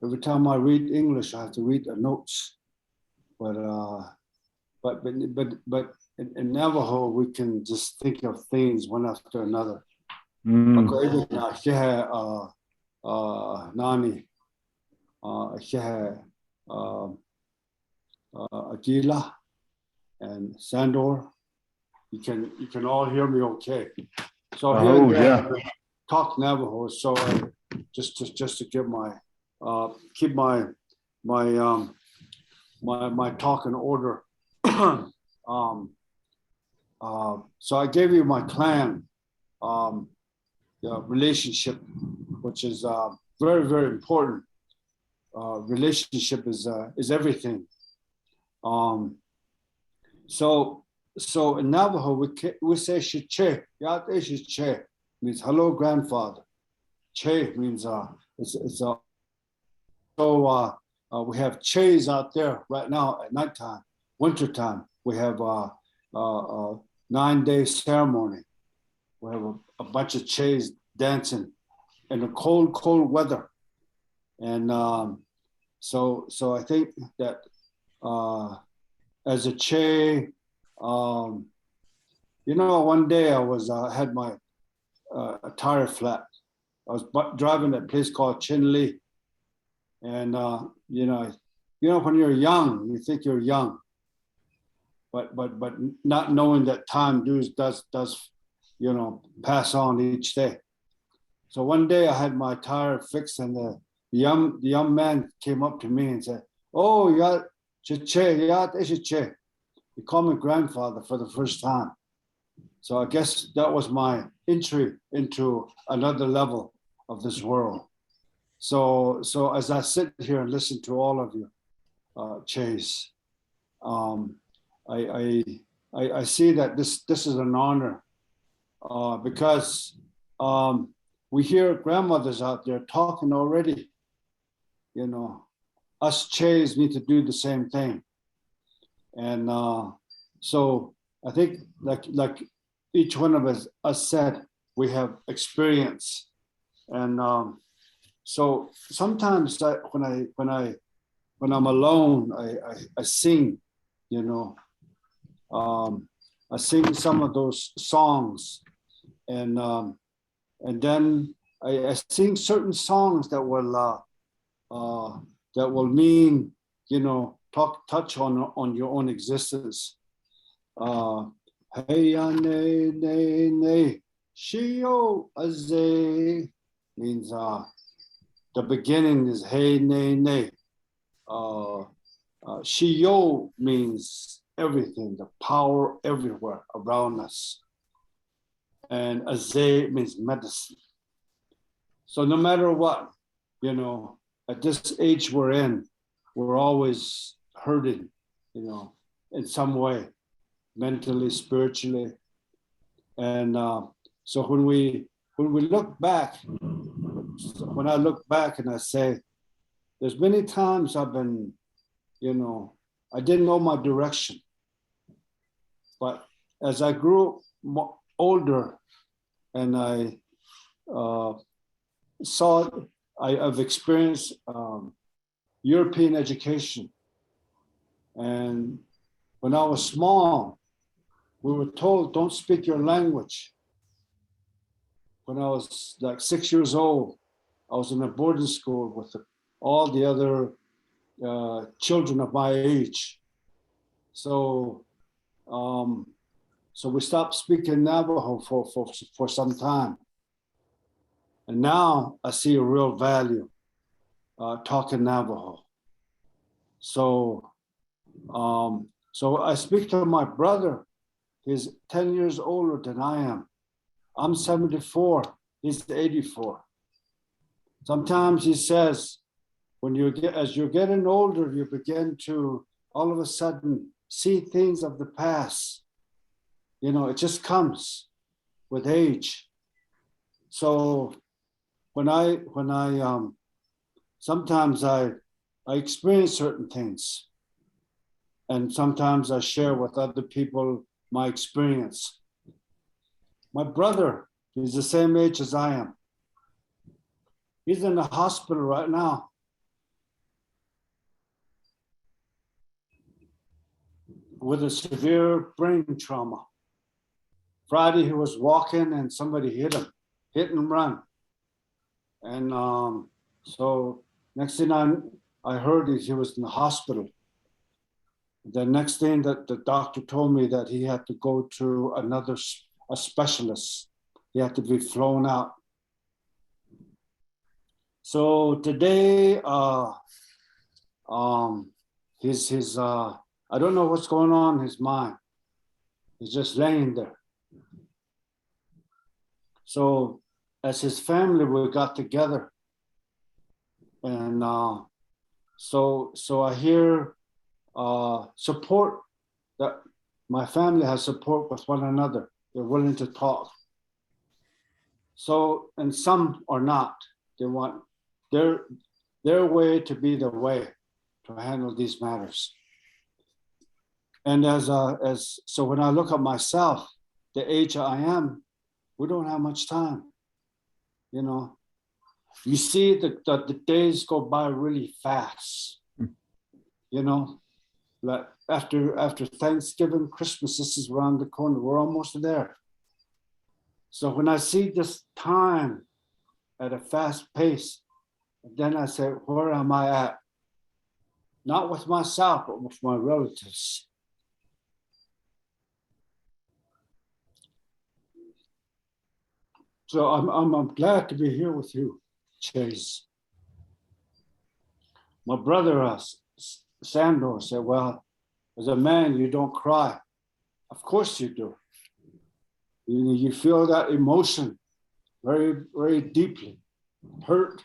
Every time I read English, I have to read the notes. But in Navajo, we can just think of things one after another. Nani, Aqeela and Sandor, you can all hear me okay. So here talk Navajo. So just to give keep my talk in order. So I gave you my clan relationship, which is very, very important. Relationship is everything. So in Navajo we say che, yate che means hello grandfather. Che means we have che's out there right now at nighttime, wintertime. We have a 9-day ceremony. We have a bunch of che's dancing in the cold weather. And so I think that as a che, one day I had my a tire flat. I was driving a place called Chinle, and when you're young, you think you're young, but not knowing that time does pass on each day. So one day I had my tire fixed, and the young man came up to me and said, "Oh, he called me grandfather for the first time. So I guess that was my entry into another level of this world. So as I sit here and listen to all of you, Chase, I see that this is an honor, because we hear grandmothers out there talking already. Us Chase need to do the same thing. And so I think like each one of us said, we have experience. And so sometimes when I'm alone, I sing, I sing some of those songs, and then I sing certain songs that will mean, touch on your own existence. Hey ya ne ne ne shio aze means the beginning is hey ne ne. Shio means everything, the power everywhere around us. And aze means medicine. So no matter what, at this age we're in, we're always hurting, in some way, mentally, spiritually. And so when we look back, when I look back and I say, there's many times I've been, I didn't know my direction. But as I grew older and I I've experienced European education. And when I was small, we were told, don't speak your language. When I was like 6 years old, I was in a boarding school with all the other children of my age. So we stopped speaking Navajo for some time. And now I see a real value talking Navajo. So I speak to my brother. He's 10 years older than I am. I'm 74, he's 84. Sometimes he says, as you're getting older, you begin to all of a sudden see things of the past. It just comes with age. So when I sometimes I experience certain things, and sometimes I share with other people my experience. My brother is the same age as I am. He's in the hospital right now. With a severe brain trauma. Friday, he was walking and somebody hit and run. And so next thing I heard is he was in the hospital. The next thing that the doctor told me that he had to go to a specialist. He had to be flown out. So today, his I don't know what's going on in his mind. He's just laying there. So as his family, we got together. And so I hear support, that my family has support with one another. They're willing to talk. So, and some are not. They want their way to be the way to handle these matters. And so when I look at myself, the age I am, we don't have much time. You see the days go by really fast. Like after Thanksgiving, Christmas, this is around the corner. We're almost there. So when I see this time at a fast pace, then I say, where am I at? Not with myself, but with my relatives. So I'm glad to be here with you, Chase. My brother, Sandor, said, well, as a man, you don't cry. Of course you do. You feel that emotion very, very deeply, hurt.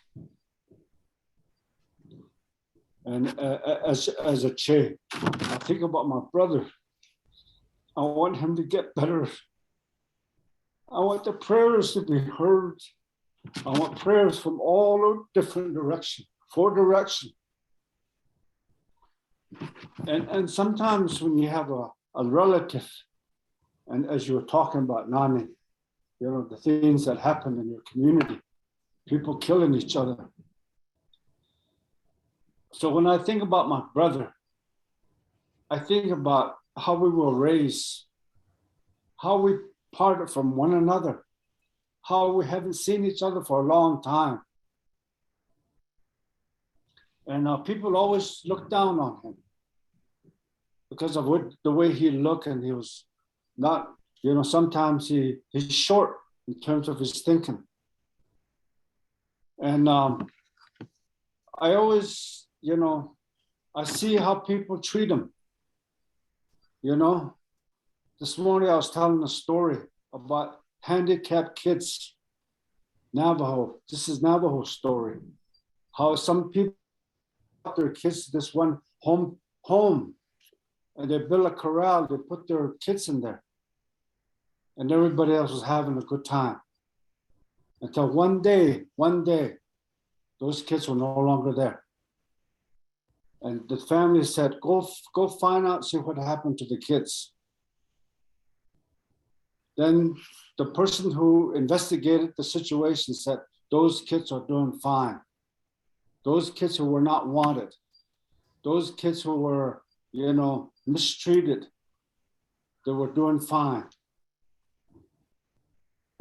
And as a Che, I think about my brother. I want him to get better. I want the prayers to be heard. I want prayers from all different directions, 4 directions. And sometimes when you have a relative, and as you were talking about, Nane, you know, the things that happen in your community, people killing each other. So when I think about my brother, I think about how we were raised, how we parted from one another, how we haven't seen each other for a long time. And people always look down on him because of the way he looked, and he was not, you know, sometimes he's short in terms of his thinking. And I always, you know, I see how people treat him. You know, this morning I was telling a story about handicapped kids, Navajo. This is Navajo story. How some people brought their kids to this one home, and they built a corral, they put their kids in there. And everybody else was having a good time. Until one day, those kids were no longer there. And the family said, go find out, see what happened to the kids. Then the person who investigated the situation said, those kids are doing fine. Those kids who were not wanted, those kids who were, you know, mistreated, they were doing fine.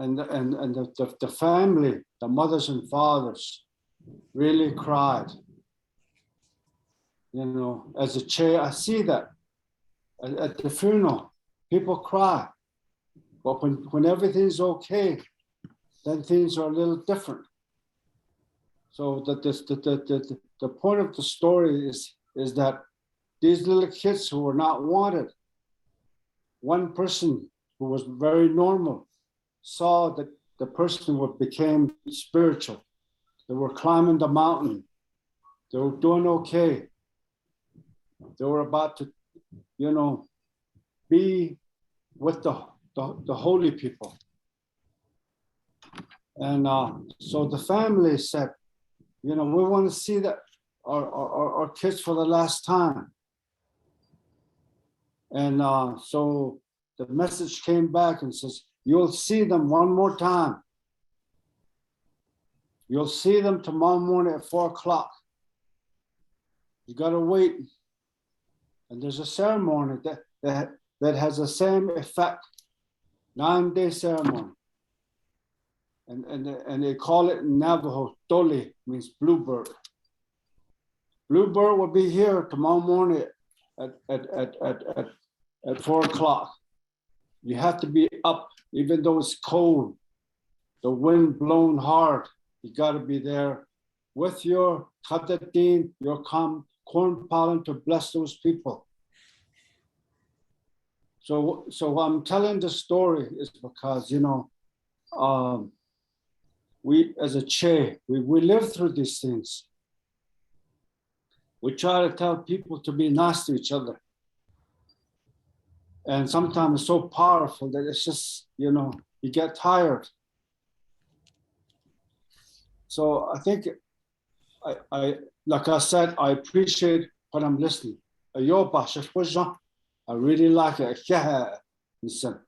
And the family, the mothers and fathers, really cried. You know, as a chair, I see that at the funeral, people cry. But when everything's okay, then things are a little different. So the point of the story is that these little kids who were not wanted, one person who was very normal saw that the person who became spiritual. They were climbing the mountain. They were doing okay. They were about to, you know, be with the holy people. And so the family said, you know, we want to see that our kids for the last time. And so the message came back and says, you'll see them one more time. You'll see them tomorrow morning at 4 o'clock. You got to wait. And there's a ceremony that has the same effect, 9-day ceremony. And they call it in Navajo, Tole, means bluebird. Bluebird will be here tomorrow morning at 4 o'clock. You have to be up, even though it's cold, the wind blowing hard. You got to be there with your katatin, your corn pollen to bless those people. So I'm telling the story is because, you know, we as a Che, we live through these things. We try to tell people to be nice to each other. And sometimes it's so powerful that it's just, you know, you get tired. So I think I like I said, I appreciate what I'm listening. I really like it. Yeah. Listen.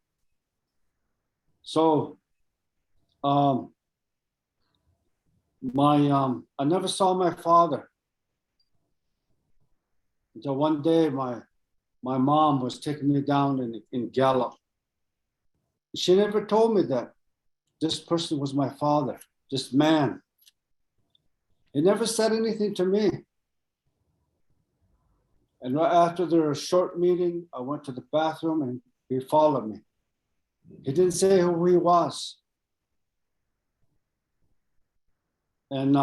So I never saw my father until one day my mom was taking me down in Gallup. She never told me that this person was my father, this man. He never said anything to me. And right after the short meeting, I went to the bathroom and he followed me. He didn't say who he was. And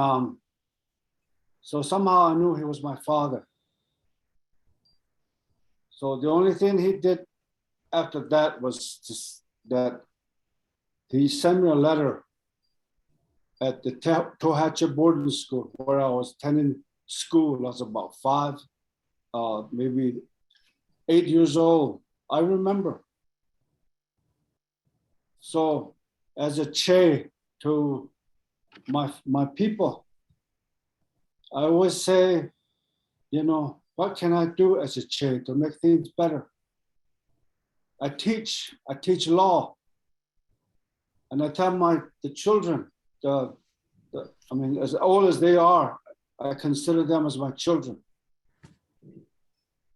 so somehow I knew he was my father. So the only thing he did after that was just that he sent me a letter at the Tohatcha boarding school where I was attending school. I was about 5, maybe 8 years old. I remember. So as a che to my people, I always say, you know, what can I do as a che to make things better? I teach law. And I tell the children, I mean, as old as they are, I consider them as my children.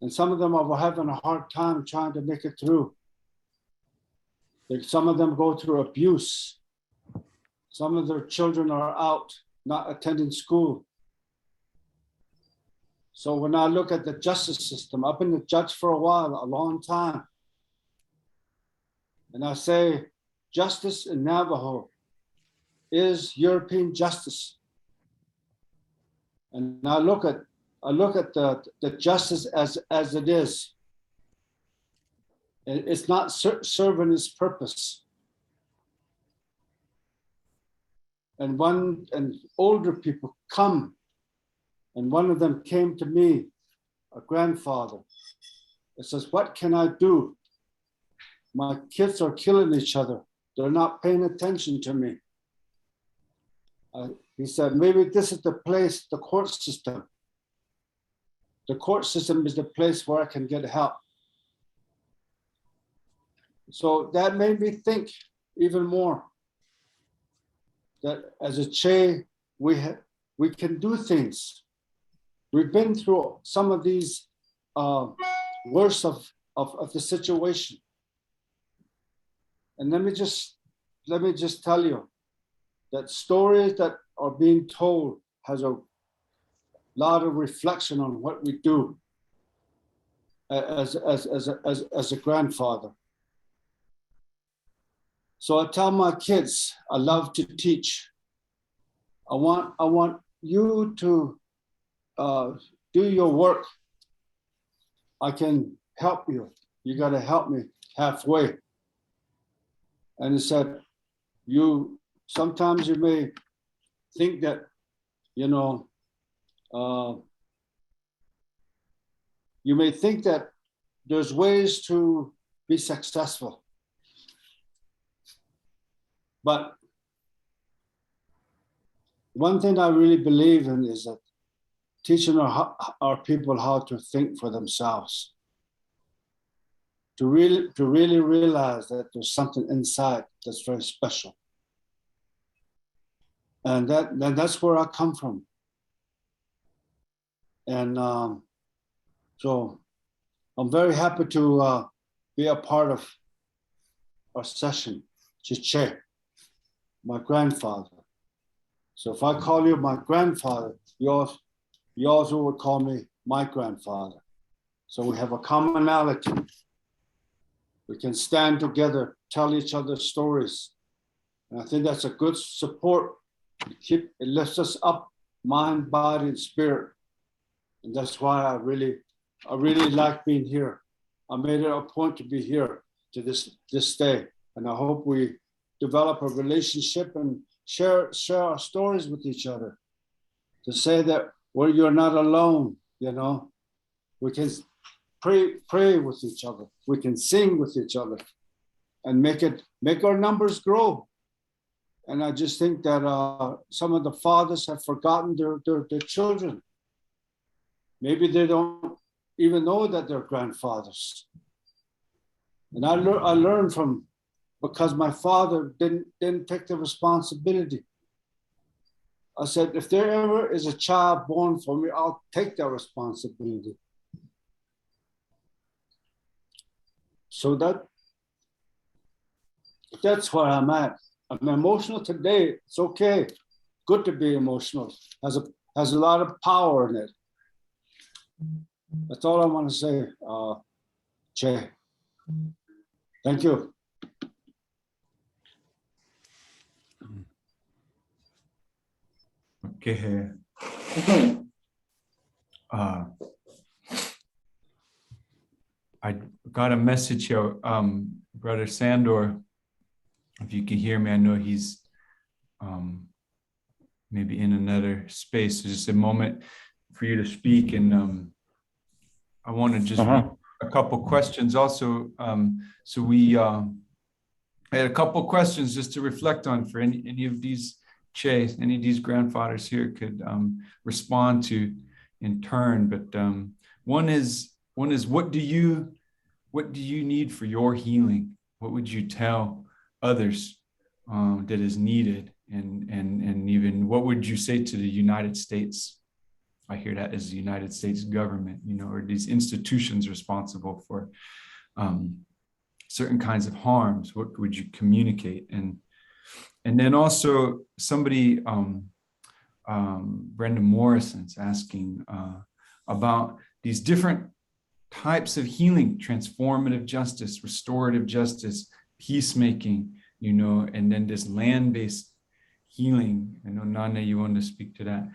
And some of them are having a hard time trying to make it through. Like some of them go through abuse. Some of their children are out, not attending school. So when I look at the justice system, I've been a judge for a while, a long time. And I say, justice in Navajo is European justice. And I look at the justice as it is. It's not serving its purpose. And older people come, and one of them came to me, a grandfather. It says, what can I do? My kids are killing each other. They're not paying attention to me. He said, maybe this is the place, the court system. The court system is the place where I can get help. So that made me think even more that as a che, we can do things. We've been through some of these worst of the situation. And let me just tell you that stories that are being told has a lot of reflection on what we do as a grandfather. So I tell my kids, I love to teach. I want you to do your work. I can help you. You got to help me halfway. And he said, sometimes you may think that, you know, you may think that there's ways to be successful. But one thing I really believe in is that teaching our people how to think for themselves. To really realize that there's something inside that's very special. And that's where I come from. And so I'm very happy to be a part of our session, Chiche, my grandfather. So if I call you my grandfather, you also would call me my grandfather. So we have a commonality. We can stand together, tell each other stories. And I think that's a good support. It lifts us up, mind, body, and spirit. And that's why I really like being here. I made it a point to be here to this day. And I hope we develop a relationship and share our stories with each other. To say that you're not alone, you know. We can pray with each other. We can sing with each other and make our numbers grow. And I just think that some of the fathers have forgotten their children. Maybe they don't even know that they're grandfathers. And I learned from, because my father didn't take the responsibility. I said, if there ever is a child born for me, I'll take that responsibility. So that's where I'm at. I'm emotional today. It's okay. Good to be emotional. Has a lot of power in it. That's all I want to say, Che. Thank you. Okay. I got a message here, Brother Sandor. If you can hear me, I know he's maybe in another space. So just a moment for you to speak, and I want to just read a couple questions also. So we I had a couple questions just to reflect on for any of these any of these grandfathers here could respond to in turn. But one is what do you need for your healing? What would you tell others that is needed, and even what would you say to the United States? I hear that as the United States government, or these institutions responsible for certain kinds of harms. What would you communicate? And then also somebody, Brenda Morrison's asking about these different types of healing: transformative justice, restorative justice, peacemaking, and then this land-based healing. I know, Nane, you want to speak to that.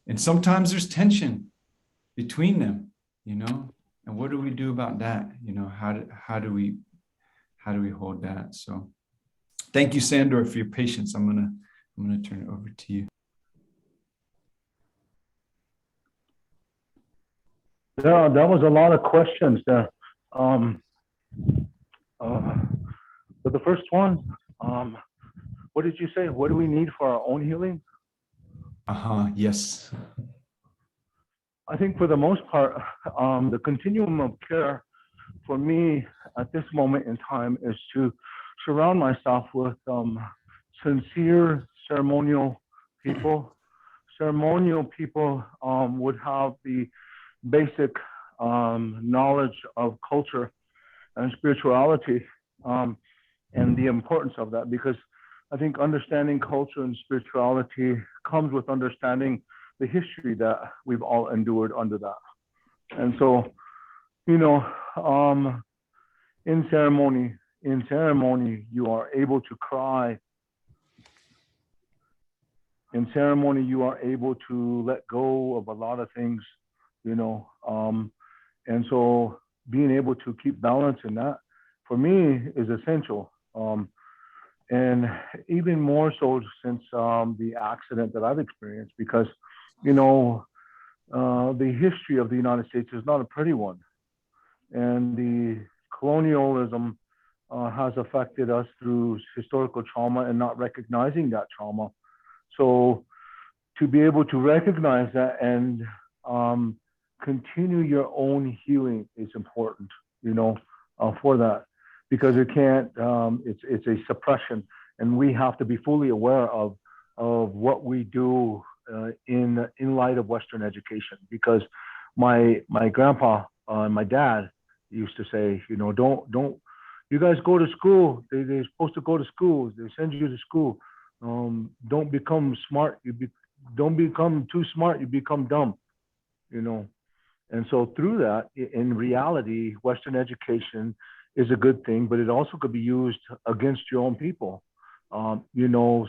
And sometimes there's tension between them, and what do we do about that? How do we hold that? So thank you, Sandor, for your patience. I'm gonna turn it over to you. Yeah, that was a lot of questions there. But the first one, what did you say? What do we need for our own healing? Yes. I think for the most part, the continuum of care for me at this moment in time is to surround myself with sincere ceremonial people. Ceremonial people would have the basic knowledge of culture and spirituality, and the importance of that, because I think understanding culture and spirituality comes with understanding the history that we've all endured under that. And so, in ceremony, you are able to cry. In ceremony, you are able to let go of a lot of things, and so being able to keep balance in that, for me, is essential. And even more so since the accident that I've experienced, because, the history of the United States is not a pretty one. And the colonialism has affected us through historical trauma and not recognizing that trauma. So to be able to recognize that and continue your own healing is important, for that, because it can't, it's a suppression, and we have to be fully aware of what we do in light of Western education. Because my grandpa and my dad used to say, don't you guys go to school? They're supposed to go to school. They send you to school. Don't become smart. Don't become too smart. You become dumb, And so through that, in reality, Western education is a good thing, but it also could be used against your own people.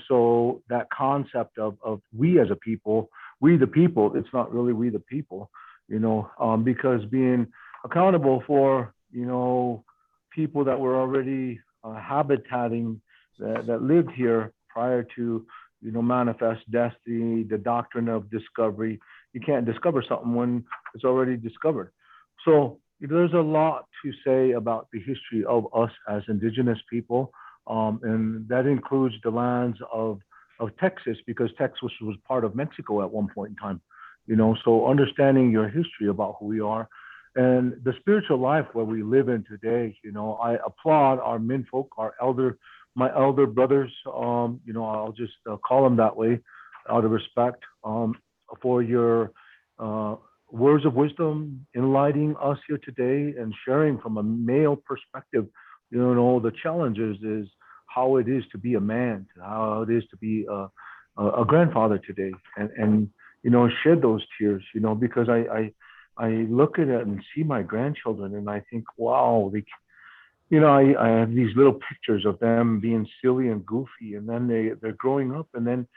So that concept of we as a people, we the people, it's not really we the people, because being accountable for, people that were already habitating, that lived here prior to, manifest destiny, the doctrine of discovery. You can't discover something when it's already discovered. So there's a lot to say about the history of us as indigenous people. And that includes the lands of Texas, because Texas was part of Mexico at one point in time, so understanding your history about who we are and the spiritual life where we live in today. I applaud our menfolk, my elder brothers, I'll just call them that way out of respect, for your words of wisdom, enlightening us here today and sharing from a male perspective, the challenges is how it is to be a man, how it is to be a grandfather today, and you know, shed those tears, you know, because I look at it and see my grandchildren, and I think, wow, they, you know, I have these little pictures of them being silly and goofy, and then they're growing up, and then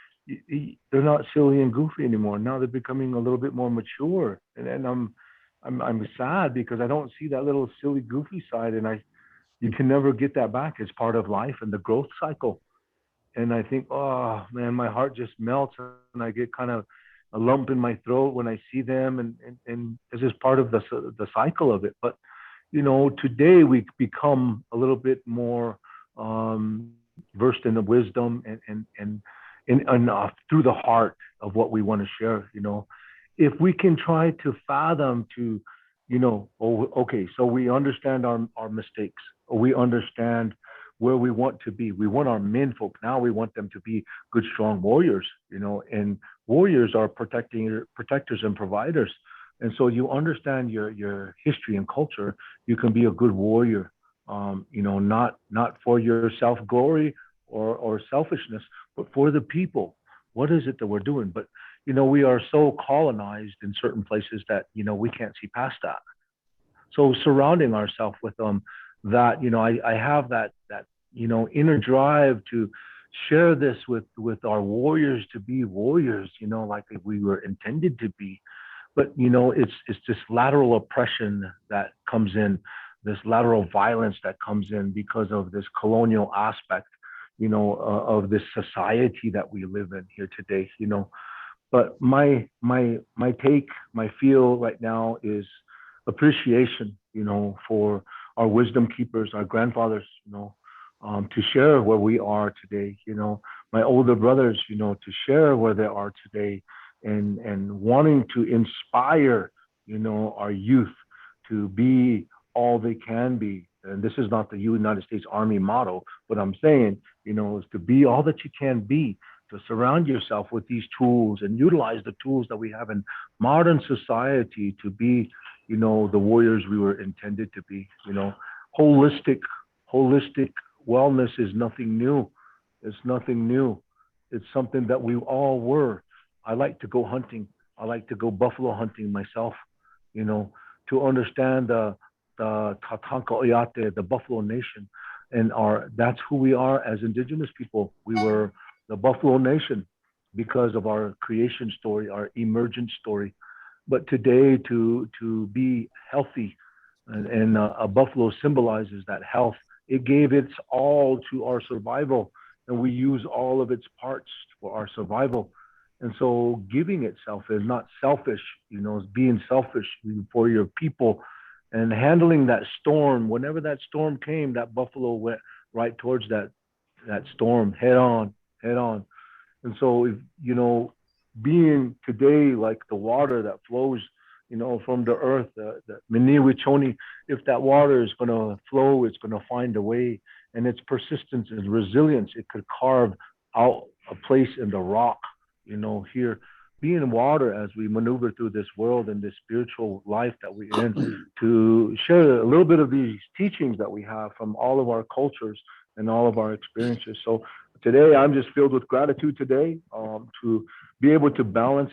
they're not silly and goofy anymore. Now they're becoming a little bit more mature, and I'm sad because I don't see that little silly goofy side, and you can never get that back. It's part of life and the growth cycle. And I think, oh man, my heart just melts, and I get kind of a lump in my throat when I see them, and this is part of the cycle of it. But you know, today we become a little bit more versed in the wisdom and through the heart of what we want to share. You know, if we can try to fathom to, you know, oh, okay, so we understand our mistakes, or we understand where we want to be. We want our men folk now. We want them to be good, strong warriors. You know, and warriors are protectors and providers. And so you understand your history and culture, you can be a good warrior, you know, not for your self-glory or selfishness, but for the people. What is it that we're doing? But, you know, we are so colonized in certain places that, you know, we can't see past that. So surrounding ourselves with that, you know, I have that, you know, inner drive to share this with our warriors, to be warriors, you know, like we were intended to be. But, you know, it's this lateral oppression that comes in, this lateral violence that comes in because of this colonial aspect, you know, of this society that we live in here today, you know. But my take, my feel right now is appreciation, you know, for our wisdom keepers, our grandfathers, you know, to share where we are today, you know, my older brothers, you know, to share where they are today, and wanting to inspire, you know, our youth to be all they can be. And this is not the United States Army motto, but I'm saying, you know, is to be all that you can be, to surround yourself with these tools and utilize the tools that we have in modern society to be, you know, the warriors we were intended to be. You know, holistic wellness is nothing new. It's nothing new. It's something that we all were. I like to go hunting. I like to go buffalo hunting myself, you know, to understand the Tatanka Oyate, the Buffalo Nation. And that's who we are as indigenous people. We were the Buffalo Nation because of our creation story, our emergent story. But today to be healthy, and a buffalo symbolizes that health. It gave its all to our survival, and we use all of its parts for our survival. And so giving itself is not selfish, you know, it's being selfish for your people and handling that storm. Whenever that storm came, that buffalo went right towards that storm head on. And so, if, you know, being today like the water that flows, you know, from the earth, the Miniwichoni, if that water is going to flow, it's going to find a way. And its persistence and resilience, it could carve out a place in the rock. You know, here, being water as we maneuver through this world and this spiritual life that we're in, to share a little bit of these teachings that we have from all of our cultures and all of our experiences. So today, I'm just filled with gratitude today to be able to balance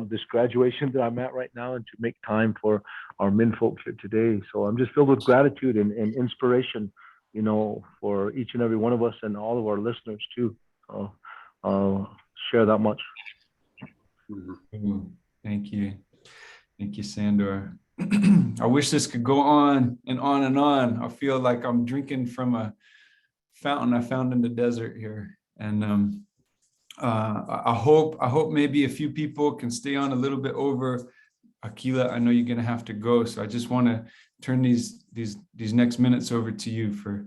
this graduation that I'm at right now and to make time for our men folks here today. So I'm just filled with gratitude and inspiration, you know, for each and every one of us and all of our listeners too. Share that much. Ooh, thank you. Thank you, Sandor. I wish this could go on and on and on. I feel like I'm drinking from a fountain I found in the desert here. And I hope maybe a few people can stay on a little bit over. Aqeela, I know you're gonna have to go, so I just want to turn these next minutes over to you for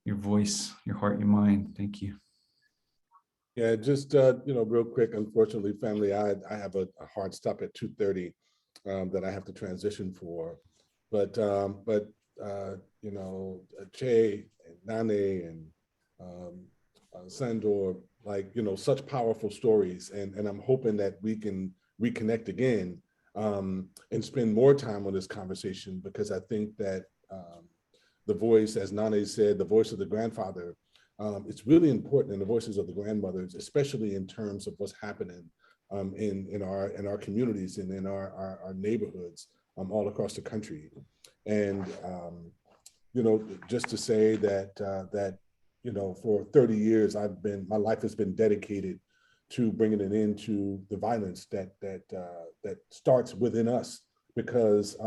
your voice, your heart, your mind. Thank you. Yeah, just you know, real quick. Unfortunately, family, I have a hard stop at 2:30 that I have to transition for. But you know, Che and Nane and Sandor, like, you know, such powerful stories, and I'm hoping that we can reconnect again and spend more time on this conversation, because I think that the voice, as Nane said, the voice of the grandfather it's really important in the voices of the grandmothers, especially in terms of what's happening in our communities and in our neighborhoods all across the country. And just to say that for 30 years my life has been dedicated to bringing an end to the violence that starts within us, because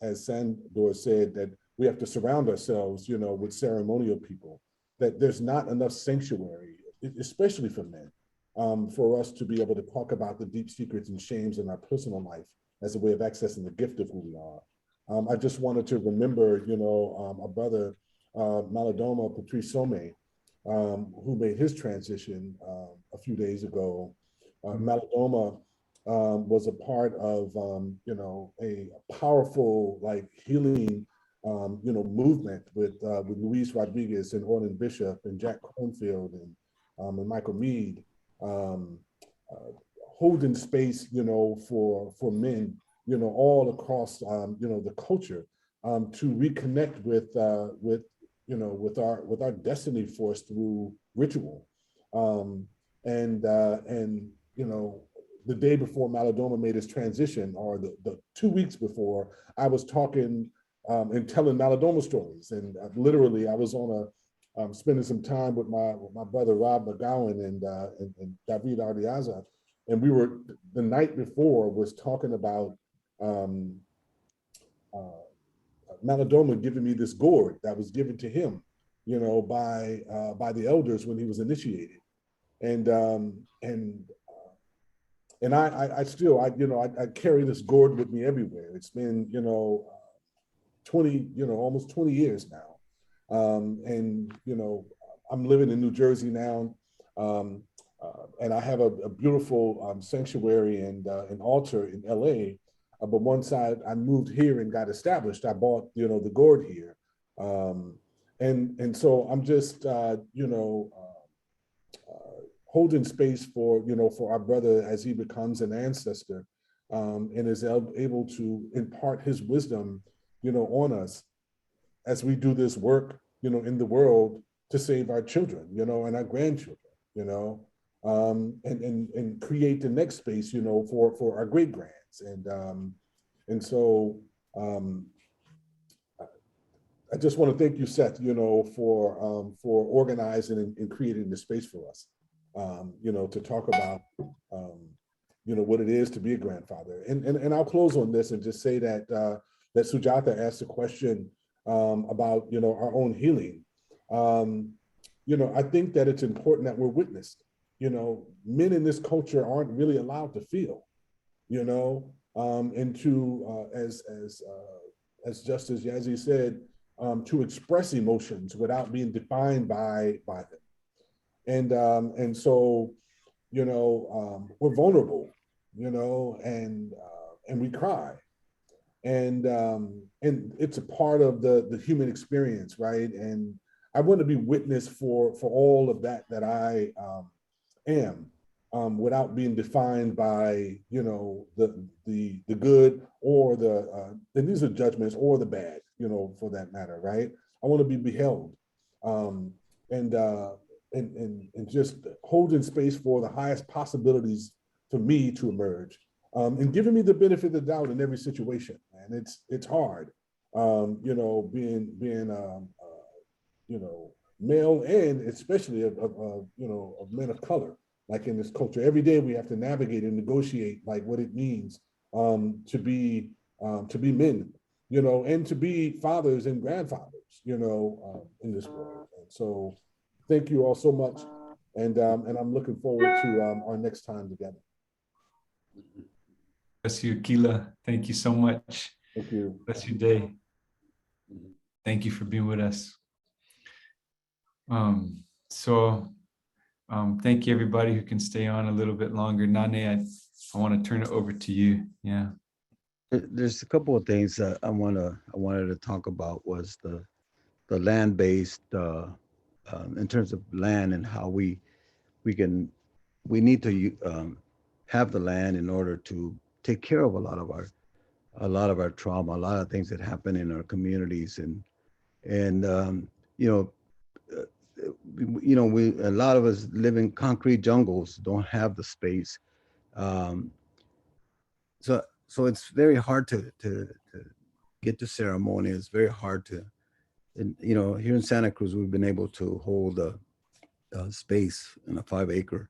as Sandor said, that we have to surround ourselves with ceremonial people, that there's not enough sanctuary, especially for men, for us to be able to talk about the deep secrets and shames in our personal life as a way of accessing the gift of who we are. I just wanted to remember, our brother, Malidoma Patrice Some, who made his transition a few days ago. Malidoma was a part of, a powerful, healing, movement with Luis Rodriguez and Orlin Bishop and Jack Cornfield and Michael Mead, holding space, for men, all across, the culture, to reconnect with our destiny force through ritual. The day before Malidoma made his transition, or the 2 weeks before, I was talking and telling Malidoma stories. And literally I was spending some time with my brother, Rob McGowan and David Ardiaza. And we were, the night before, was talking about Malidoma giving me this gourd that was given to him, by the elders when he was initiated. And I still, I carry this gourd with me everywhere. It's been, 20, almost 20 years now. I'm living in New Jersey now. And I have a beautiful sanctuary and an altar in LA. But once I moved here and got established, I bought, the gourd here. And so I'm just, holding space for our brother as he becomes an ancestor, and is able to impart his wisdom, on us as we do this work, in the world to save our children, and our grandchildren, and create the next space, for our great grands. And so I just want to thank you, Seth, for organizing and creating this space for us, to talk about, what it is to be a grandfather. And I'll close on this and just say that that Sujata asked a question about, our own healing. I think that it's important that we're witnessed. Men in this culture aren't really allowed to feel, and to, as Justice Yazzie said, to express emotions without being defined by them. And so, we're vulnerable, and we cry. And it's a part of the human experience, right? And I want to be witness for all of that I am, without being defined by, the good or and these are judgments, or the bad, for that matter, right? I want to be beheld, and just holding space for the highest possibilities for me to emerge, and giving me the benefit of the doubt in every situation. And it's hard, being male, and especially of men of color, like in this culture. Every day we have to navigate and negotiate what it means to be men, and to be fathers and grandfathers, in this world. And so thank you all so much. And I'm looking forward to our next time together. Bless you, Aqeela. Thank you so much. Thank you. Bless your day. Thank you for being with us. Thank you, everybody who can stay on a little bit longer. Nane, I want to turn it over to you. Yeah. There's a couple of things that I wanted to talk about. Was the land-based, in terms of land, and how we need to have the land in order to take care of a lot of our trauma, a lot of things that happen in our communities, and a lot of us live in concrete jungles, don't have the space. Um, so it's very hard to get to ceremony. It's very hard to, and here in Santa Cruz, we've been able to hold a space in a 5-acre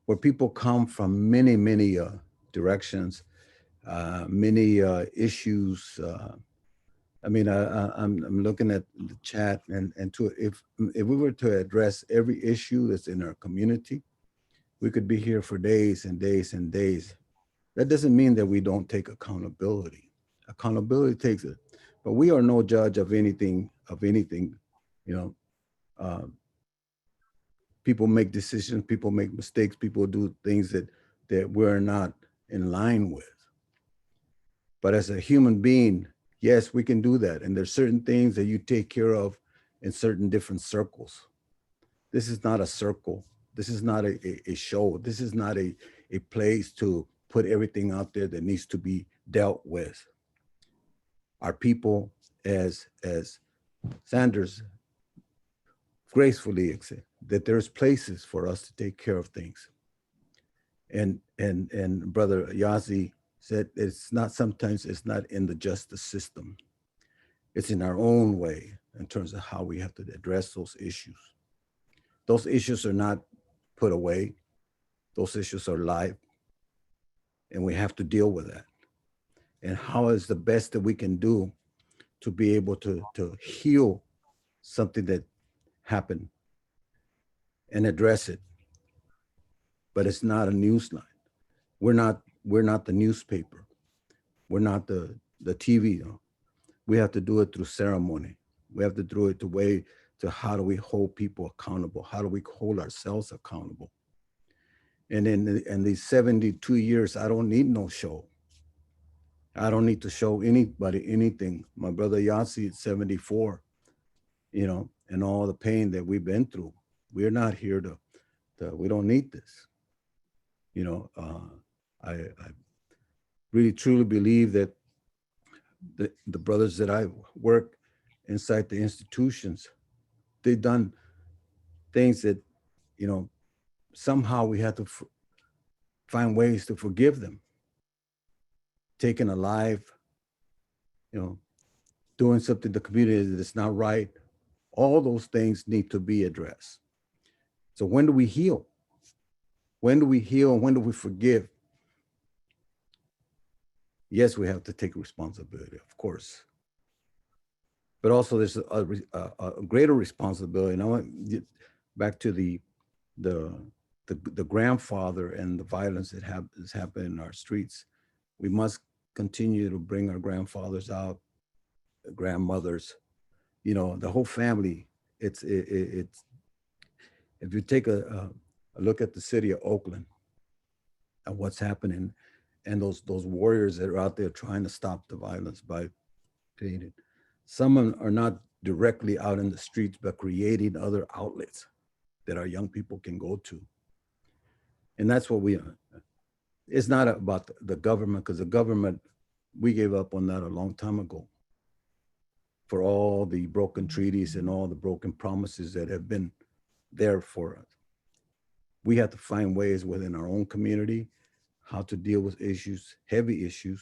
where people come from many directions, many issues. I'm looking at the chat, and if we were to address every issue that's in our community, we could be here for days and days and days. That doesn't mean that we don't take accountability. Accountability takes it, but we are no judge of anything. Uh, People make decisions, people make mistakes, people do things that we're not in line with. But as a human being, yes, we can do that. And there's certain things that you take care of in certain different circles. This is not a circle. This is not a show. This is not a place to put everything out there that needs to be dealt with. Our people, as Sanders gracefully said, that there's places for us to take care of things. And Brother Yazzie said sometimes it's not in the justice system. It's in our own way in terms of how we have to address those issues. Those issues are not put away. Those issues are live, and we have to deal with that. And how is the best that we can do to be able to heal something that happened and address it? But it's not a news line. We're not the newspaper. We're not the TV. We have to do it through ceremony. We have to do it the way to how do we hold people accountable? How do we hold ourselves accountable? And in these 72 years, I don't need no show. I don't need to show anybody anything. My brother Yazzie at 74, and all the pain that we've been through. We're not here to we don't need this. I really truly believe that the brothers that I work inside the institutions, they've done things that, somehow we have to find ways to forgive them. Taking a life, doing something in the community that's not right. All those things need to be addressed. So when do we heal? When do we heal and when do we forgive? Yes, we have to take responsibility, of course. But also there's a greater responsibility. And I want to get back to the grandfather and the violence that has happened in our streets. We must continue to bring our grandfathers out, grandmothers, the whole family. It's if you take a look at the city of Oakland and what's happening, and those warriors that are out there trying to stop the violence by creating. Some of them are not directly out in the streets, but creating other outlets that our young people can go to. And that's what we are. It's not about the government, because the government, we gave up on that a long time ago for all the broken treaties and all the broken promises that have been there for us. We have to find ways within our own community how to deal with issues, heavy issues,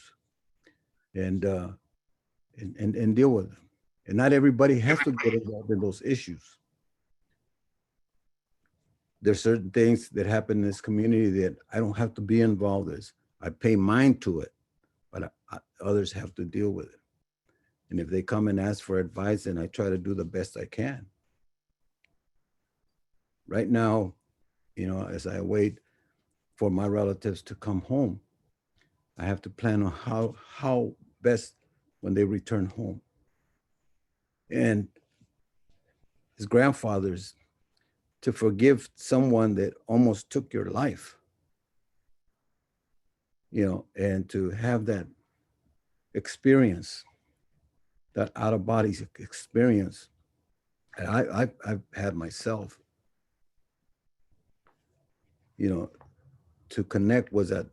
and deal with them. And not everybody has to get involved in those issues. There's certain things that happen in this community that I don't have to be involved in. I pay mind to it, but others have to deal with it. And if they come and ask for advice, then I try to do the best I can. Right now, as I wait for my relatives to come home, I have to plan on how best when they return home. And as grandfathers, to forgive someone that almost took your life, and to have that experience, that out-of-body experience, I've had myself, to connect with that,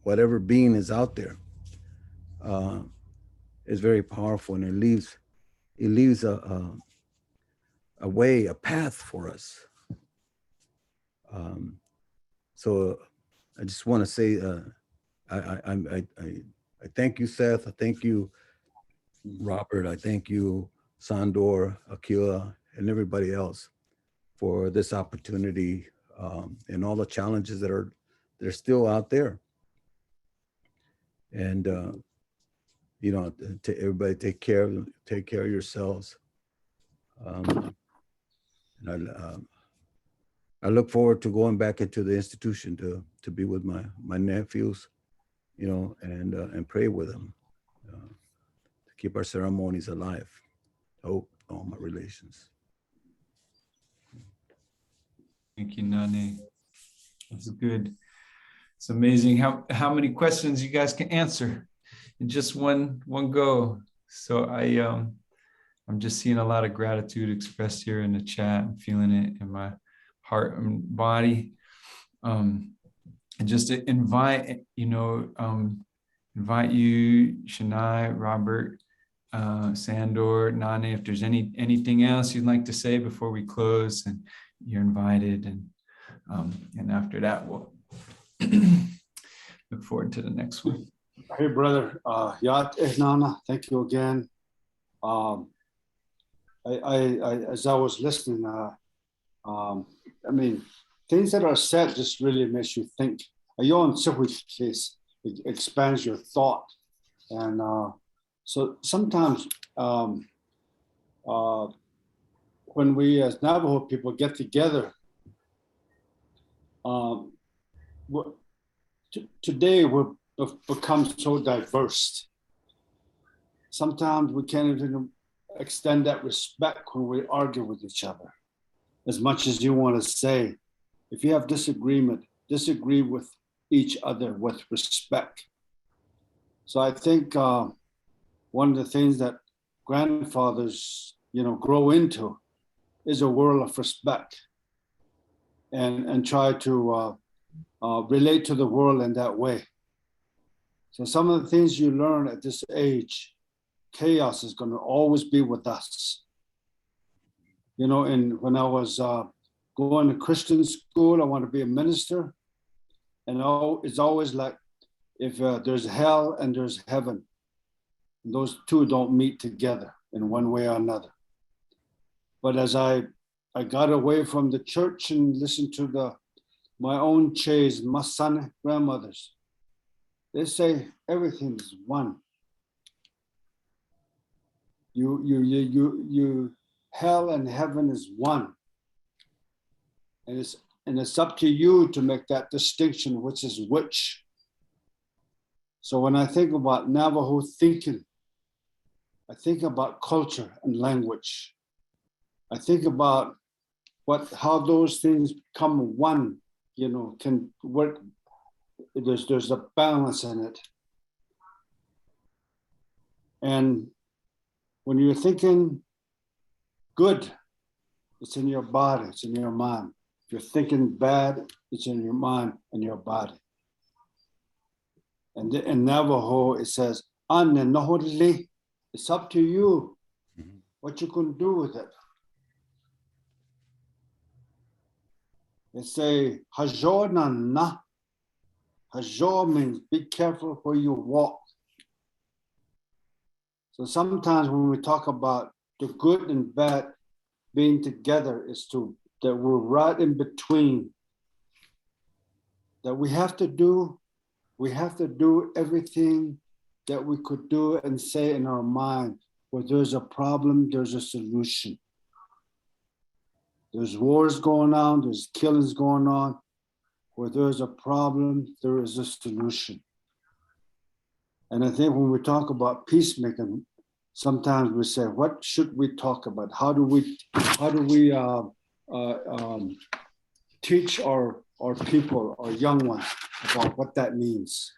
whatever being is out there, is very powerful, and it leaves a a way, a path for us. So I just want to say, I thank you, Seth. I thank you, Robert. I thank you, Sandor, Aqeela, and everybody else for this opportunity and all the challenges that are still out there. And you know, to everybody, take care of yourselves. And I look forward to going back into the institution to be with my nephews, you know, and pray with them to keep our ceremonies alive. Hope all my relations. Thank you, Nane. That's good. It's amazing how many questions you guys can answer in just one go. So I'm just seeing a lot of gratitude expressed here in the chat. I'm feeling it in my heart and body. And just to invite you, Shania, Robert, Sandor, Nane, if there's anything else you'd like to say before we close, and you're invited. And after that, we'll look forward to the next one. Hey, brother, Yat Ehnana, thank you again. As I was listening, I mean, things that are said just really makes you think. Your case, it expands your thought. And so sometimes when we as Navajo people get together, today we've become so diverse. Sometimes we can't even extend that respect when we argue with each other. As much as you want to say, if you have disagreement, disagree with each other with respect. So I think one of the things that grandfathers, grow into is a world of respect, and try to relate to the world in that way. So some of the things you learn at this age, chaos is going to always be with us. And when I was going to Christian school, I want to be a minister. And it's always like, if there's hell and there's heaven, those two don't meet together in one way or another. But as I got away from the church and listened to my own chays, my son, grandmothers, they say everything is one. You hell and heaven is one. And it's up to you to make that distinction, which is which. So when I think about Navajo thinking, I think about culture and language. I think about how those things come one, can work. There's a balance in it. And when you're thinking good, it's in your body, it's in your mind. If you're thinking bad, it's in your mind and your body. And in Navajo, it says, it's up to you what you can do with it. They say, Hajor na. Hajor means be careful where you walk. So sometimes when we talk about the good and bad being together, is that we're right in between. That we have to do everything that we could do and say in our mind. Where there's a problem, there's a solution. There's wars going on, there's killings going on. Where there's a problem, there is a solution. And I think when we talk about peacemaking, sometimes we say, what should we talk about? How do we teach our people, our young ones, about what that means?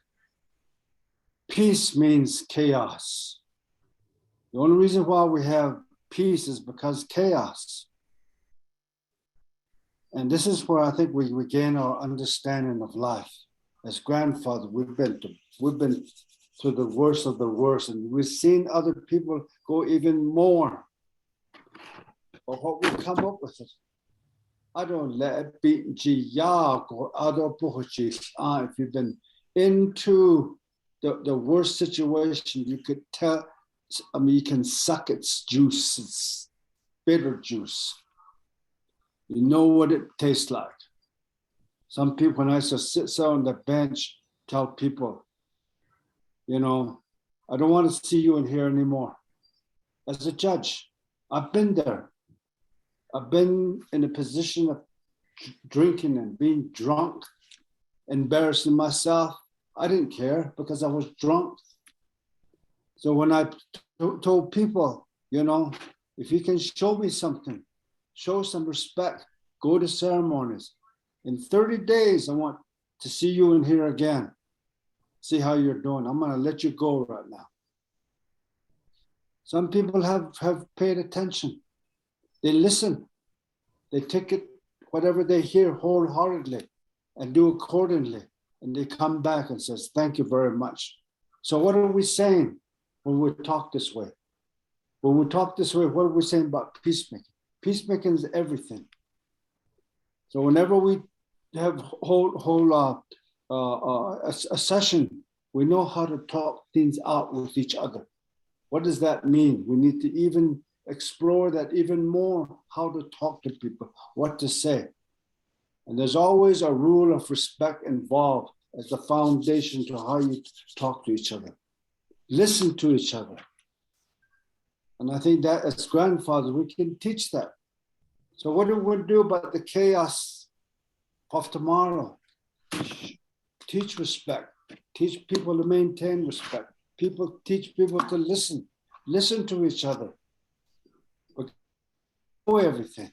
Peace means chaos. The only reason why we have peace is because chaos. And this is where I think we gain our understanding of life. As grandfather, we've been to the worst of the worst, and we've seen other people go even more. But what we come up with is, I don't let it be if you've been into the worst situation, you could tell, I mean, you can suck its juice, its bitter juice. You know what it tastes like. Some people, when I used to sit on the bench, tell people, you know, I don't want to see you in here anymore. As a judge, I've been there. I've been in a position of drinking and being drunk, embarrassing myself. I didn't care because I was drunk. So when I told people, you know, if you can show me something, show some respect, go to ceremonies. In 30 days, I want to see you in here again. See how you're doing. I'm going to let you go right now. Some people have paid attention. They listen. They take it, whatever they hear, wholeheartedly and do accordingly. And they come back and says, thank you very much. So what are we saying when we talk this way? When we talk this way, what are we saying about peacemaking? Peacemaking is everything. So whenever we have a session, we know how to talk things out with each other. What does that mean? We need to even explore that even more, how to talk to people, what to say. And there's always a rule of respect involved as the foundation to how you talk to each other. Listen to each other. And I think that as grandfathers, we can teach that. So what do we do about the chaos of tomorrow? Teach respect. Teach people to maintain respect. Teach people to listen. Listen to each other. But know everything.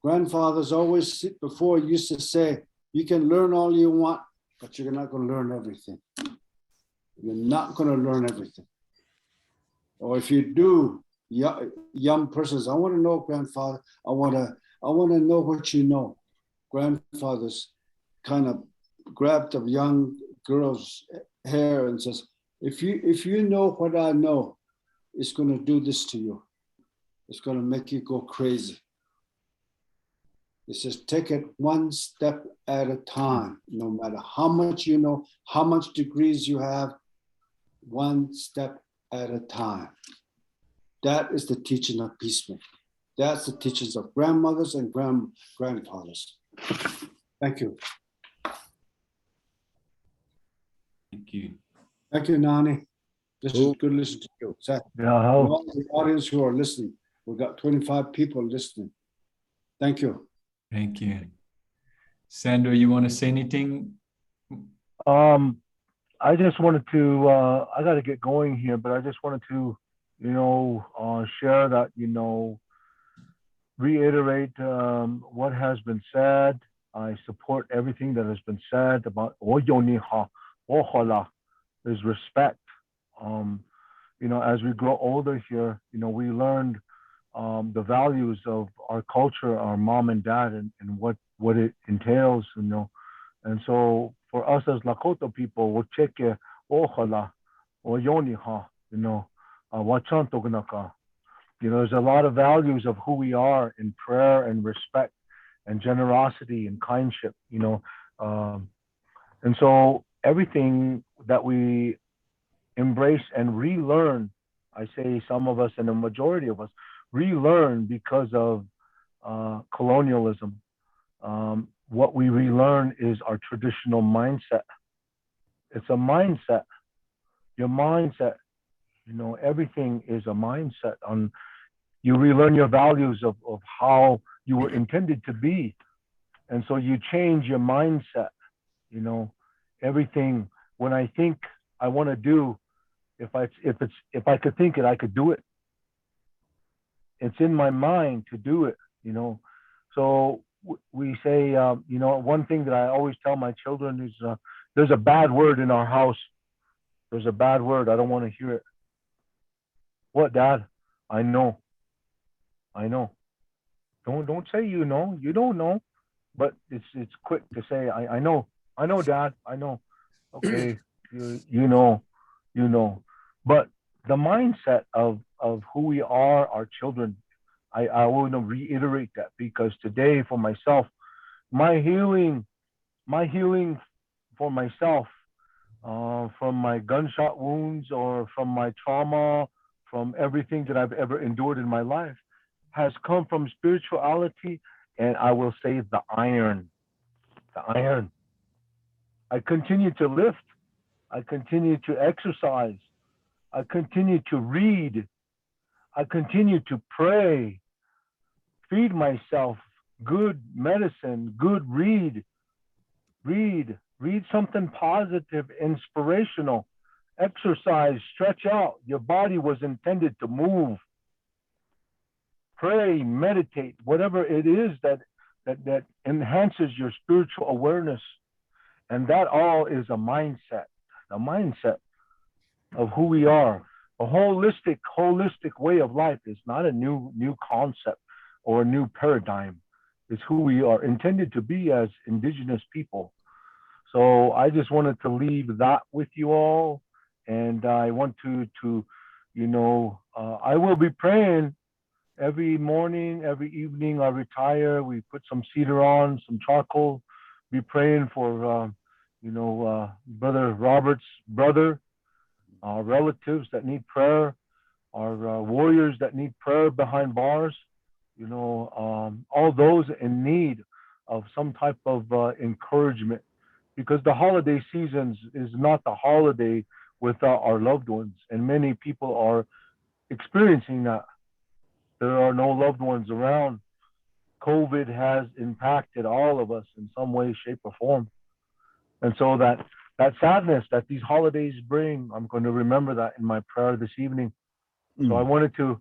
Grandfathers always before used to say, you can learn all you want, but you're not going to learn everything. You're not going to learn everything. Or if you do, young persons, I want to know, grandfather, I want to know what you know. Grandfathers kind of grabbed a young girl's hair and says, if you know what I know, it's going to do this to you. It's going to make you go crazy. It says, take it one step at a time, no matter how much you know, how much degrees you have, one step at a time. That is the teaching of peacemaking. That's the teachings of grandmothers and grandfathers. Thank you. Thank you. Thank you, Nani. This is good listening to you. Seth, and all the audience who are listening. We've got 25 people listening. Thank you. Thank you. Sandor, you want to say anything? I just wanted to, I got to get going here, but I just wanted to, share that, reiterate what has been said. I support everything that has been said about is respect. As we grow older here, we learned the values of our culture, our mom and dad, and what it entails, And so for us as Lakota people, there's a lot of values of who we are in prayer and respect and generosity and kindship, and so everything that we embrace and relearn, I say some of us and a majority of us relearn because of colonialism. What we relearn is our traditional mindset. It's a mindset. Your mindset, everything is a mindset. You relearn your values of how you were intended to be. And so you change your mindset, everything. When I think I want to do, if I could think it, I could do it. It's in my mind to do it, So we say, one thing that I always tell my children is, there's a bad word in our house. There's a bad word. I don't want to hear it. What, Dad? I know. Don't say you know. You don't know. But it's quick to say, I know. I know, Dad. I know. Okay, you know. But the mindset of who we are, our children, I want to reiterate that, because today for myself, my healing for myself, from my gunshot wounds or from my trauma, from everything that I've ever endured in my life, has come from spirituality, and I will say the iron. The iron. I continue to lift. I continue to exercise. I continue to read. I continue to pray. Feed myself good medicine, good read. Read something positive, inspirational. Exercise, stretch out. Your body was intended to move. Pray, meditate, whatever it is that enhances your spiritual awareness. And that all is a mindset of who we are. A holistic way of life is not a new concept or a new paradigm. It's who we are intended to be as indigenous people. So I just wanted to leave that with you all. And I want to I will be praying every morning, every evening. I retire. We put some cedar on, some charcoal. Be praying for, Brother Robert's brother, our relatives that need prayer, our warriors that need prayer behind bars. All those in need of some type of encouragement, because the holiday seasons is not the holiday without our loved ones, and many people are experiencing that. There are no loved ones around. COVID has impacted all of us in some way, shape, or form, and so that sadness that these holidays bring, I'm going to remember that in my prayer this evening. So I wanted to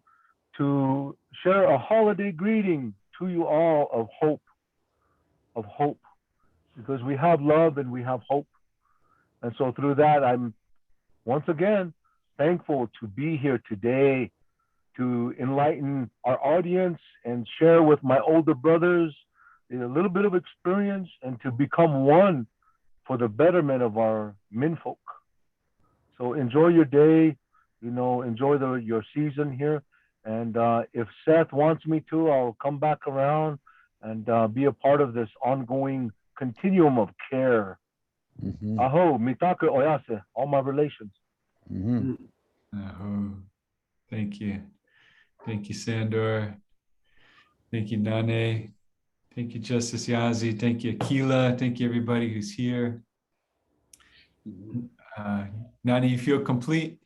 share a holiday greeting to you all of hope, because we have love and we have hope. And so through that, I'm once again thankful to be here today to enlighten our audience and share with my older brothers a little bit of experience and to become one for the betterment of our minfolk. So enjoy your day, enjoy your season here. And if Seth wants me to, I'll come back around and be a part of this ongoing continuum of care. Aho, mitake oyase, all my relations. Aho. Thank you. Thank you, Sandor. Thank you, Nane. Thank you, Justice Yazzie. Thank you, Aqeela. Thank you, everybody who's here. Nane, you feel complete?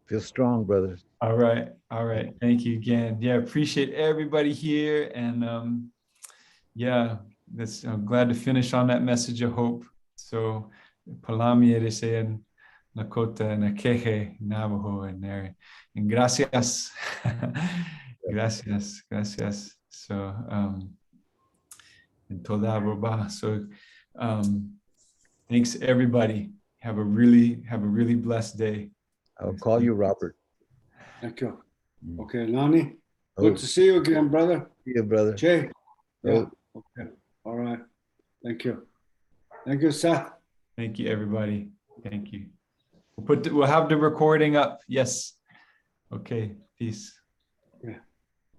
Feel strong, brother. All right. Thank you again. Yeah, appreciate everybody here. And I'm glad to finish on that message of hope. So, Palami Eresean, Lakota, Nakeje, Navajo, and there. And gracias. Gracias. So, in toda Aruba. So, thanks everybody. Have a really blessed day. I'll call you Robert. Thank you. Okay, Nani. Good to see you again, brother. See you, brother. Jay. Yeah. Okay. All right. Thank you. Thank you, Seth. Thank you, everybody. Thank you. We'll have the recording up. Yes. Okay. Peace.